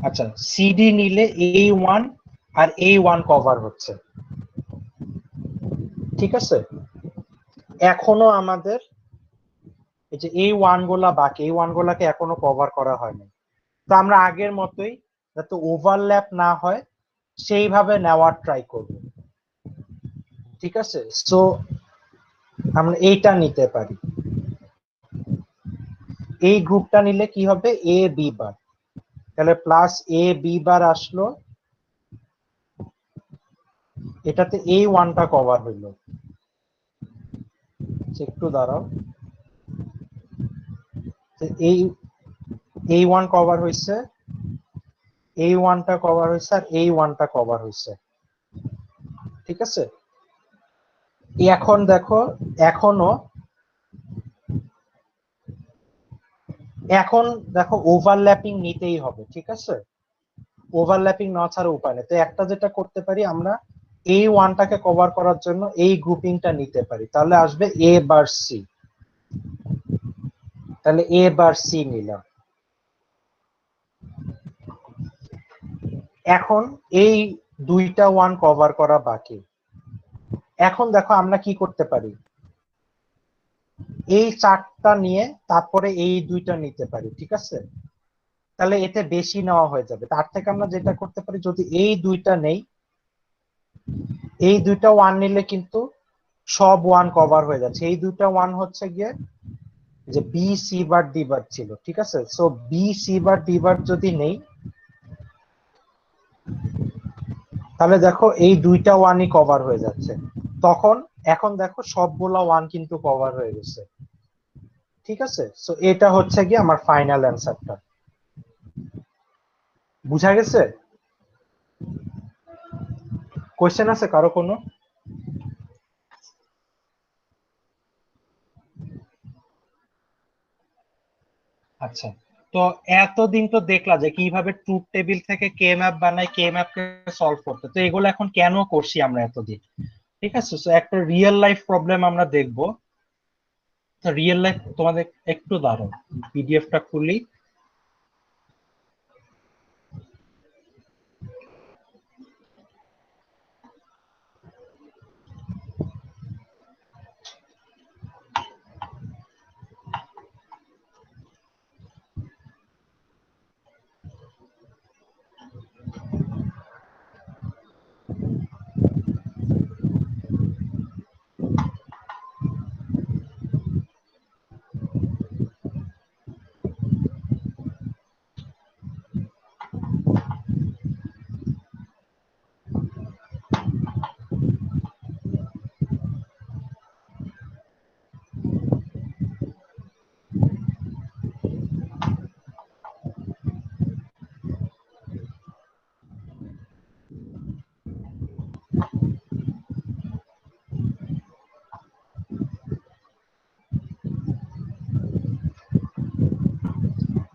আচ্ছা, সিডি নিলে এই ওয়ান আর এই ওয়ান কভার হচ্ছে। ঠিক আছে, এখনো আমাদের এই যে এই ওয়ান গুলা বাকি, এই ওয়ান গুলাকে এখনো কভার করা হয়নি। তো আমরা আগের মতোই যাতে ওভারল্যাপ না হয় সেইভাবে নেওয়ার ট্রাই করব। ঠিক আছে, সো আমরা এইটা নিতে পারি। এই গ্রুপটা নিলে কি হবে, এ বি বার, তাহলে প্লাস এ বি বার আসলো। এটাতে এই ওয়ানটা কভার হইলো, একটু দাঁড়াও। এই ওয়ান কভার হয়েছে, এই ওয়ানটা কভার হয়েছে, আর এই ওয়ানটা কভার হয়েছে। ঠিক আছে, এখন দেখো এখন দেখো ওভারল্যাপিং নিতেই হবে। ঠিক আছে, ওভারল্যাপিং না ছাড়া উপায় নেই। তো একটা যেটা করতে পারি আমরা, এই ওয়ানটাকে কভার করার জন্য এই গ্রুপিংটা নিতে পারি, তাহলে আসবে এ বার সি। তাহলে এ বার সি নিলাম। এখন এই দুইটা ওয়ান কভার করা বাকি। এখন দেখো আমরা কি করতে পারি, এই চারটা নিয়ে তারপরে এই দুইটা নিতে পারি। ঠিক আছে, তাহলে এতে বেশি নেওয়া হয়ে যাবে। তার থেকে আমরা যেটা করতে পারি, যদি এই দুইটা নেই, এই দুইটা ওয়ান নিলে কিন্তু সব ওয়ান কভার হয়ে যাচ্ছে। এই দুইটা ওয়ান হচ্ছে গিয়ে যে B C bar D bar ছিল। ঠিক আছে, so B C bar D bar যদি নেই, তাহলে দেখো এই দুইটা ওয়ানই কভার হয়ে যাচ্ছে। এখন দেখো সবগুলা ওয়ান কিন্তু কভার হয়ে গেছে। ঠিক আছে, সো এটা হচ্ছে গিয়ে আমার ফাইনাল অ্যান্সারটা। বুঝা গেছে? কোশ্চেন আছে কারো কোনো? আচ্ছা, তো এতদিন তো দেখলা যে কিভাবে ট্রুথ টেবিল থেকে কে ম্যাপ বানায়, কে ম্যাপ কে সলভ করতে। তো এগুলো এখন কেন করছি আমরা এতদিন? ঠিক আছে, সো একটা রিয়েল লাইফ প্রবলেম আমরা দেখবো। তো রিয়েল লাইফ তোমাদের একটু দাঁড়াও, পিডিএফটা খুলি।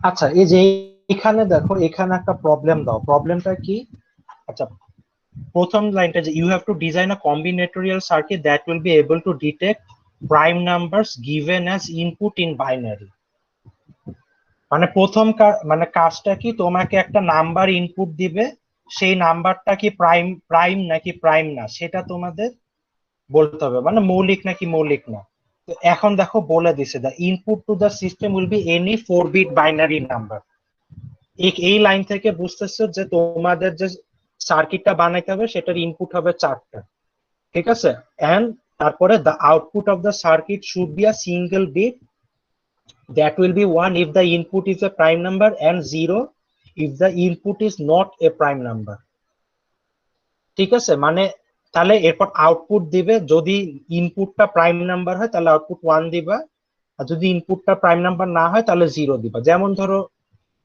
আচ্ছা, এই যে এখানে দেখো, এখানে একটা প্রবলেম দাও। প্রবলেমটা কি? আচ্ছা, প্রথম লাইনটা যে you have to design a combinational circuit that will be able to detect prime numbers given as input in binary. মানে প্রথম মানে কাজটা কি, তোমাকে একটা নাম্বার ইনপুট দিবে, সেই নাম্বারটা কি প্রাইম প্রাইম নাকি প্রাইম না সেটা তোমাদের বলতে হবে, মানে মৌলিক নাকি মৌলিক না। তো এখন দেখো বলে দিছে, the input to the system will be any 4 bit binary number. এই লাইন থেকে বুঝতেছো যে তোমাদের যে সার্কিটটা বানাইতে হবে সেটার ইনপুট হবে 4টা। ঠিক আছে, এন্ড তারপরে the output of the circuit should be a single bit that will be 1 if the input is a prime number and 0 if the input is not a prime number. ঠিক আছে, মানে তাহলে এরপর আউটপুট দিবে, যদি ইনপুটটা প্রাইম নাম্বার হয় তাহলে আউটপুট 1 দিবা, আর যদি ইনপুটটা প্রাইম নাম্বার না হয় তাহলে 0 দিবা। যেমন ধরো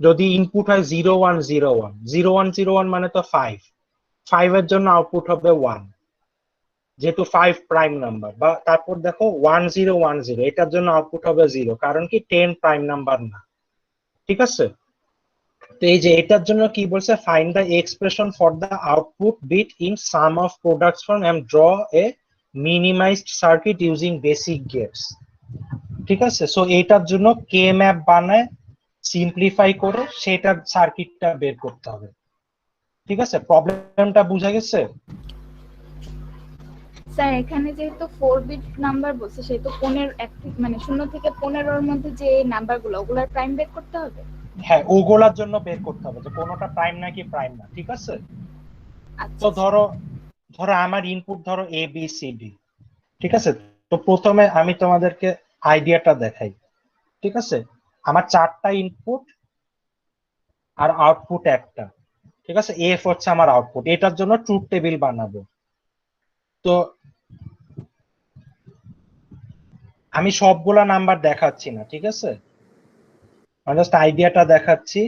যদি ইনপুট হয় 0 1 0 1 0 1 0 1 মানে তো 5 এর জন্য আউটপুট হবে 1। যেহেতু 5 প্রাইম নাম্বার, বা তারপর দেখো 1010 এটার জন্য আউটপুট হবে 0, কারণ কি 10 প্রাইম নাম্বার না। ঠিক আছে, তো এই যে এটার জন্য কি বলছে, find the expression for the output bit in sum of products from and draw a minimized circuit using basic gates. ঠিক আছে, সো এটার জন্য কে ম্যাপ বানায় সিম্পলিফাই করে সেটার সার্কিটটা বের করতে হবে। ঠিক আছে, প্রবলেমটা বুঝা গেছে? স্যার এখানে যেহেতু 4 বিট নাম্বার বলছে, সেহেতু 15 মানে 0 থেকে 15 এর মধ্যে যে নাম্বারগুলো ওগুলার প্রাইম বের করতে হবে। হ্যাঁ, ওগুলার জন্য বের করতে হবে যে কোনটা প্রাইম নাকি প্রাইম না। ঠিক আছে, আচ্ছা তো ধরো আমার ইনপুট ধরো এ বি সি ডি। ঠিক আছে, তো প্রথমে আমি তোমাদেরকে আইডিয়াটা দেখাই। ঠিক আছে, আমার 4টা ইনপুট আর আউটপুট একটা। ঠিক আছে, এফ হচ্ছে আমার আউটপুট, এটার জন্য ট্রুথ টেবিল বানাবো। তো আমি সবগুলা নাম্বার দেখাচ্ছি না, ঠিক আছে, আমি জাস্ট আইডিয়াটা দেখাচ্ছি,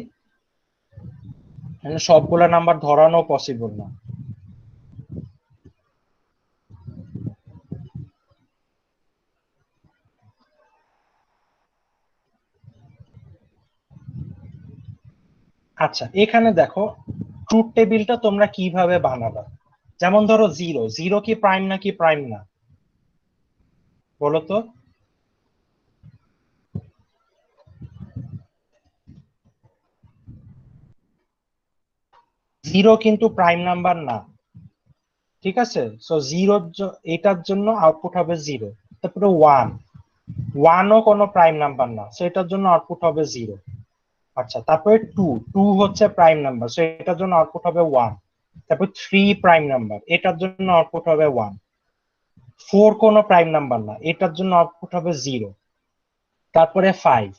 সবগুলা নাম্বার ধরানো পসিবল না। আচ্ছা, এখানে দেখো ট্রুথ টেবিলটা তোমরা কিভাবে বানাবা। যেমন ধরো 0 কি প্রাইম নাকি প্রাইম না, বলো তো? জিরো কিন্তু প্রাইম নাম্বার না। ঠিক আছে, সো এটার জন্য আউটপুট হবে 0। তারপরে 1ও কোনো প্রাইম নাম্বার না, সো এটার জন্য আউটপুট হবে 0। আচ্ছা, তারপরে 2 হচ্ছে প্রাইম নাম্বার, সো এটার জন্য আউটপুট হবে 1। তারপর 3 প্রাইম নাম্বার, এটার জন্য আউটপুট হবে 1। 4 কোনো প্রাইম নাম্বার না, এটার জন্য আউটপুট হবে 0। তারপরে 5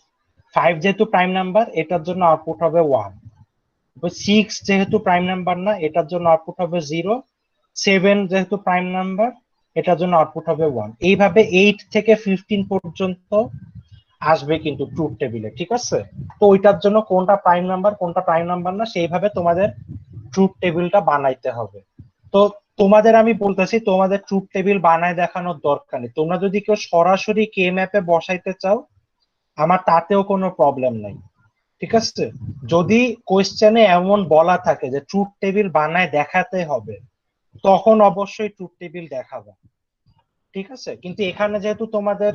যেহেতু প্রাইম নাম্বার, এটার জন্য আউটপুট হবে 1। 6 যেহেতু প্রাইম নাম্বার না, এটার জন্য আউটপুট হবে 0। 7 যেহেতু প্রাইম নাম্বার, এটার জন্য আউটপুট হবে 1। এইভাবে 8 থেকে 15 পর্যন্ত আসবে কিন্তু ট্রুথ টেবিলে। ঠিক আছে, তো ওইটার জন্য কোনটা প্রাইম নাম্বার কোনটা প্রাইম নাম্বার না সেইভাবে তোমাদের ট্রুথ টেবিলটা বানাইতে হবে। তো তোমাদের আমি বলতেছি, তোমাদের ট্রুথ টেবিল বানায় দেখানোর দরকার নেই। তোমরা যদি কেউ সরাসরি কে ম্যাপে বসাইতে চাও, আমার তাতেও কোনো প্রবলেম নাই। ঠিক আছে, যদি কোয়েশ্চেনে এমন বলা থাকে যে ট্রুথ টেবিল বানায় দেখাতে হবে, তখন অবশ্যই ট্রুথ টেবিল দেখাবে। ঠিক আছে, কিন্তু এখানে যেহেতু তোমাদের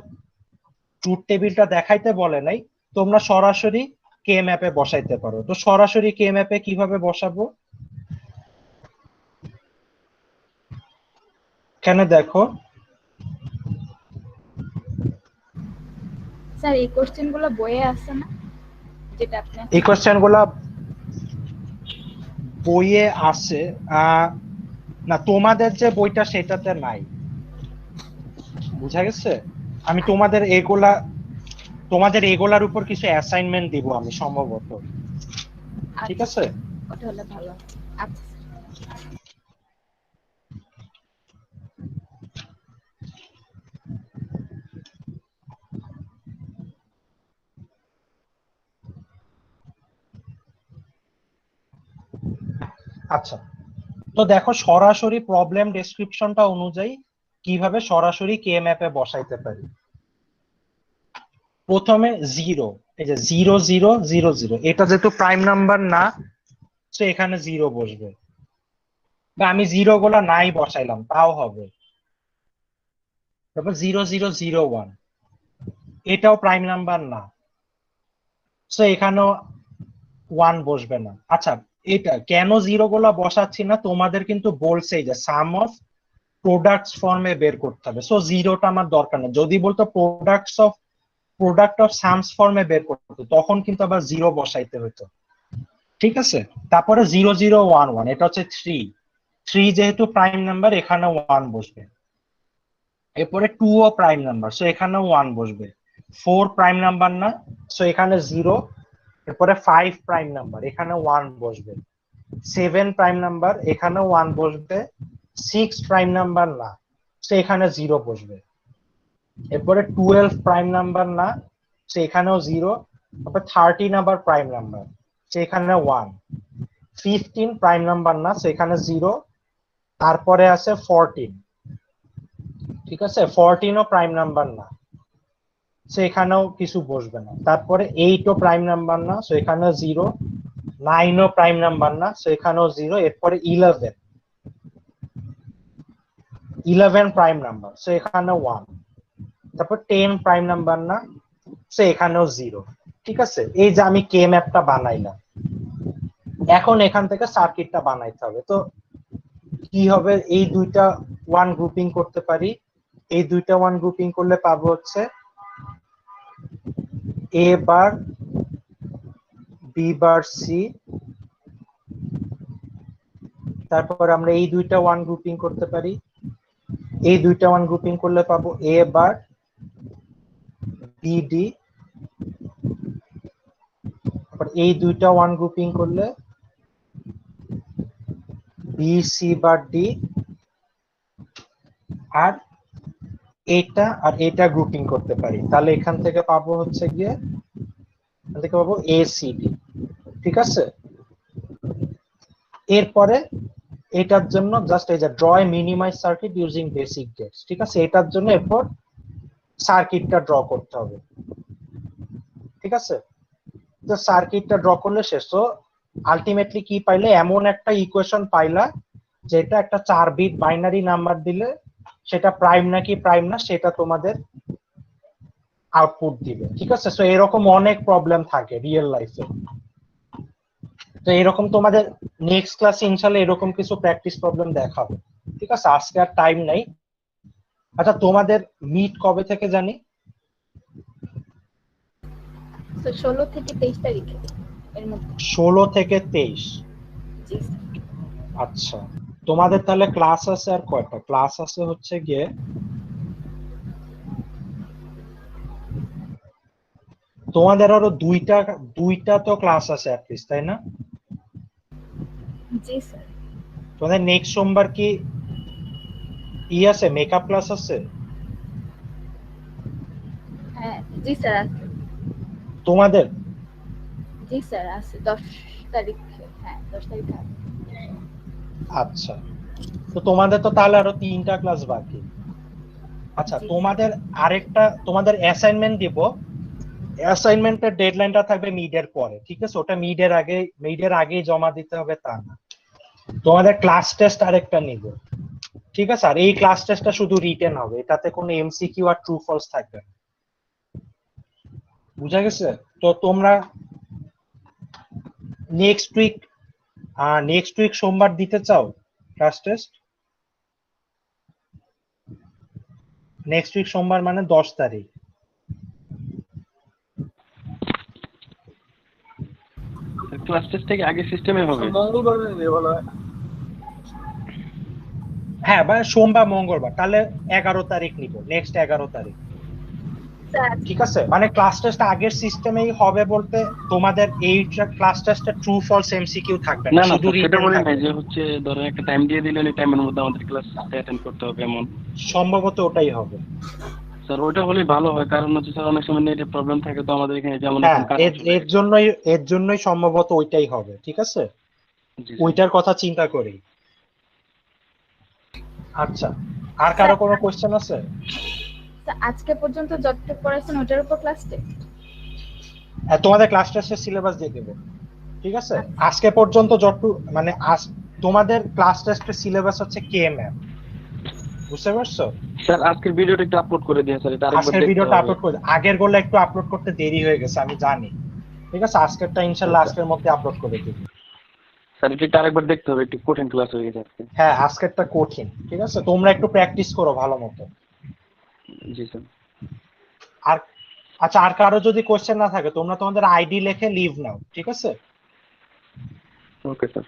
ট্রুথ টেবিলটা দেখাইতে বলে নাই, তোমরা সরাসরি কে ম্যাপে বসাইতে পারো। তো সরাসরি কে ম্যাপে কিভাবে বসাবো, এখানে দেখো। স্যার এই কোশ্চেন গুলো বইয়ে আছে না, যেটা আপনি এই কোয়েশ্চেন গুলা বইয়ে আছে না, তোমাদের যে বইটা সেটাতে নাই, বুঝা গেছে? আমি তোমাদের এগুলার উপর কিছু অ্যাসাইনমেন্ট দিব আমি সম্ভবত। ঠিক আছে, ওটা হলে ভালো হয়। আচ্ছা আচ্ছা, তো দেখো সরাসরি প্রবলেম ডেসক্রিপশনটা অনুযায়ী কিভাবে সরাসরি কে ম্যাপে বসাইতে পারি। প্রথমে 0, এই যে 0000, এটা যেহেতু প্রাইম নাম্বার না, তো এখানে 0 বসবে, বা আমি 0 গুলা নাই বসাইলাম তাও হবে। তারপর 0001, এটাও প্রাইম নাম্বার না, তো এখানেও 1 বসবে না। আচ্ছা, এটা কেন 0 গুলা বসাচ্ছি না, তোমাদের কিন্তু বলছেই যে সাম অফ প্রোডাক্টস ফর্মে বের করতে হবে, সো 0টা আমার দরকার নেই। যদি বলতো প্রোডাক্ট অফ সামস ফর্মে বের করতে, তখন কিন্তু আবার 0 বসাইতে হতো। ঠিক আছে, তারপরে 0011, এটা হচ্ছে 3 যেহেতু প্রাইম নাম্বার, এখানে 1 বসবে। এরপরে 2 ও প্রাইম নাম্বার, সো এখানেও 1 বসবে। 4 প্রাইম নাম্বার না, সো এখানে 0। এরপরে 5 প্রাইম নাম্বার, এখানে 1 বসবে। 7 প্রাইম নাম্বার, এখানেও 1 বসবে। 6 প্রাইম নাম্বার না, সো এখানে 0 বসবে। এরপরে 12 প্রাইম নাম্বার না, সো এখানেও 0। তারপর 13 আবার প্রাইম নাম্বার, সেখানে 1। 15 প্রাইম নাম্বার না, সেখানে 0। তারপরে আছে 14, ঠিক আছে, 14ও প্রাইম নাম্বার না, সো এখানেও কিছু বসবে না। তারপরে 8ও প্রাইম নাম্বার না, সো এখানেও 0। 9ও প্রাইম নাম্বার না, সো এখানেও 0। এরপরে 11 প্রাইম নাম্বার, সো এখানেও 1। তারপর 10 প্রাইম নাম্বার না, সো এখানেও 0। ঠিক আছে, এই যে আমি কে ম্যাপটা বানাইলাম, এখন এখান থেকে সার্কিটটা বানাইতে হবে। তো কি হবে, এই দুইটা ওয়ান গ্রুপিং করতে পারি, এই দুইটা ওয়ান গ্রুপিং করলে পাবো হচ্ছে A bar, B bar, C. তারপর আমরা এই দুইটা ওয়ান গ্রুপিং করতে পারি, এই দুইটা ওয়ান গ্রুপিং করলে পাবো এ বার, বি ডি। তারপর এই দুইটা ওয়ান গ্রুপিং করলে বি সি বার ডি। আর এটা আর এটা গ্রুপিং করতে পারি, তাহলে এখান থেকে পাবো হচ্ছে গিয়ে, এখান থেকে পাবো এ সি ডি। ঠিক আছে, এরপরে এটার জন্য জাস্ট এই যে draw a minimize circuit using basic gates. ঠিক আছে, এটার জন্য এরপর সার্কিটটা ড্র করতে হবে। ঠিক আছে, তো সার্কিটটা ড্র করলে শেষ। তো আলটিমেটলি কি পাইলে, এমন একটা ইকুয়েশন পাইলা যেটা একটা 4 বিট বাইনারি নাম্বার দিলে সেটা প্রাইম নাকি প্রাইম না সেটা তোমাদের আউটপুট দিবে। ঠিক আছে, সো এরকম অনেক প্রবলেম থাকে রিয়েল লাইফে। তো এরকম তোমাদের নেক্সট ক্লাসে ইনশাআল্লাহ এরকম কিছু প্র্যাকটিস প্রবলেম দেখাবো। ঠিক আছে, আজকে আর টাইম নাই। আচ্ছা, তোমাদের মিট কবে থেকে জানি? তো 16 থেকে 23 তারিখে এর মধ্যে। 16 থেকে 23। জি স্যার। আচ্ছা, তোমাদের তাহলে ক্লাস আছে আর কয়টা? ক্লাস আছে হচ্ছে গিয়ে তোমাদের আরো দুইটা তো ক্লাস আছে অ্যাটলিস্ট, তাই না? জি স্যার। তোমাদের নেক্সট সোমবার কি আছে, মেকআপ ক্লাস আছে? হ্যাঁ জি স্যার আছে। তোমাদের? জি স্যার আছে 10 তারিখে। হ্যাঁ 10 তারিখে আছে। আচ্ছা, তো তোমাদের তো তাহলে আরো 3টা ক্লাস বাকি। আচ্ছা, জি। তোমাদের আরেকটা, তোমাদের অ্যাসাইনমেন্ট দিব। অ্যাসাইনমেন্টের ডেডলাইনটা থাকবে মিডের পরে। ঠিক আছে, ওটা মিডের আগেই জমা দিতে হবে তা না। তোমাদের ক্লাস টেস্ট আরেকটা নিব। ঠিক আছে, আর এই ক্লাস টেস্টটা শুধু রিটেন হবে, এটাতে কোনো এমসিকিউ আর ট্রু ফলস থাকবে না। বুঝা গেছে? তো তোমরা নেক্সট উইক সোমবার দিতে চাও ক্লাস টেস্ট? নেক্সট উইক সোমবার মানে 10 তারিখ। ক্লাস টেস্ট থেকে আগে সিস্টেমে হবে। মঙ্গলবার নিলে ভালো হয়। হ্যাঁ, বা সোমবার মঙ্গলবার, তাহলে 11 তারিখ নিব, নেক্সট 11 তারিখ। স্যার ঠিক আছে, মানে ক্লাস টেস্ট আগের সিস্টেমেই হবে বলতে তোমাদের এই ক্লাস টেস্টে ট্রু ফলস এমসিকিউ থাকবে না না, না শুধু স্যার, সেটা রিটেন বলি থাকবে। নাই যে হচ্ছে ধরেন একটা টাইম দিয়ে দিলে ওই টাইমের মধ্যে আমাদের ক্লাস অ্যাটেন্ড করতে হবে এমন। সম্ভবত ওটাই হবে। স্যার ওইটা হলেই ভালো হয়, কারণ হচ্ছে স্যার অনেক সময় নেটের প্রবলেম থাকে তো আমাদের এখানে, যেমন হ্যাঁ, এখন কারেন্ট চলে গেছে। এর জন্যই সম্ভবত ওইটাই হবে। ঠিক আছে, জি স্যার। ওইটার কথা চিন্তা করি। আচ্ছা, আর কারো কোনো কোশ্চেন আছে? স্যার আজকে পর্যন্ত যতটুকু পড়াইছেন ওটার উপর ক্লাস টেস্ট। হ্যাঁ, তোমাদের ক্লাস টেস্টের সিলেবাস দিয়ে দেবো। ঠিক আছে, আজকে পর্যন্ত মানে তোমাদের ক্লাস টেস্টের সিলেবাস হচ্ছে কেএমএম। বুঝতে পারছো? স্যার আজকের ভিডিওটা একটু আপলোড করে দিন স্যার, এটা আরেকবার আজকের দেখতে ভিডিওটা হবে। আপলোড করে, আগের গুলো একটু আপলোড করতে দেরি হয়ে গেছে আমি জানি। ঠিক আছে, আজকেরটা ইনশাআল্লাহ আজকের মধ্যে আপলোড করে দিব। স্যার এটা একটু আরেকবার দেখতে হবে, একটু কঠিন ক্লাস হয়ে গেছে আজকে। হ্যাঁ, আজকেরটা কঠিন। ঠিক আছে, তোমরা একটু প্র্যাকটিস করো ভালো মতো। জি স্যার। আর আচ্ছা, আর কারো যদি কোশ্চেন না থাকে তোমরা তোমাদের আইডি লিখে লিভ নাও। ঠিক আছে? Okay sir.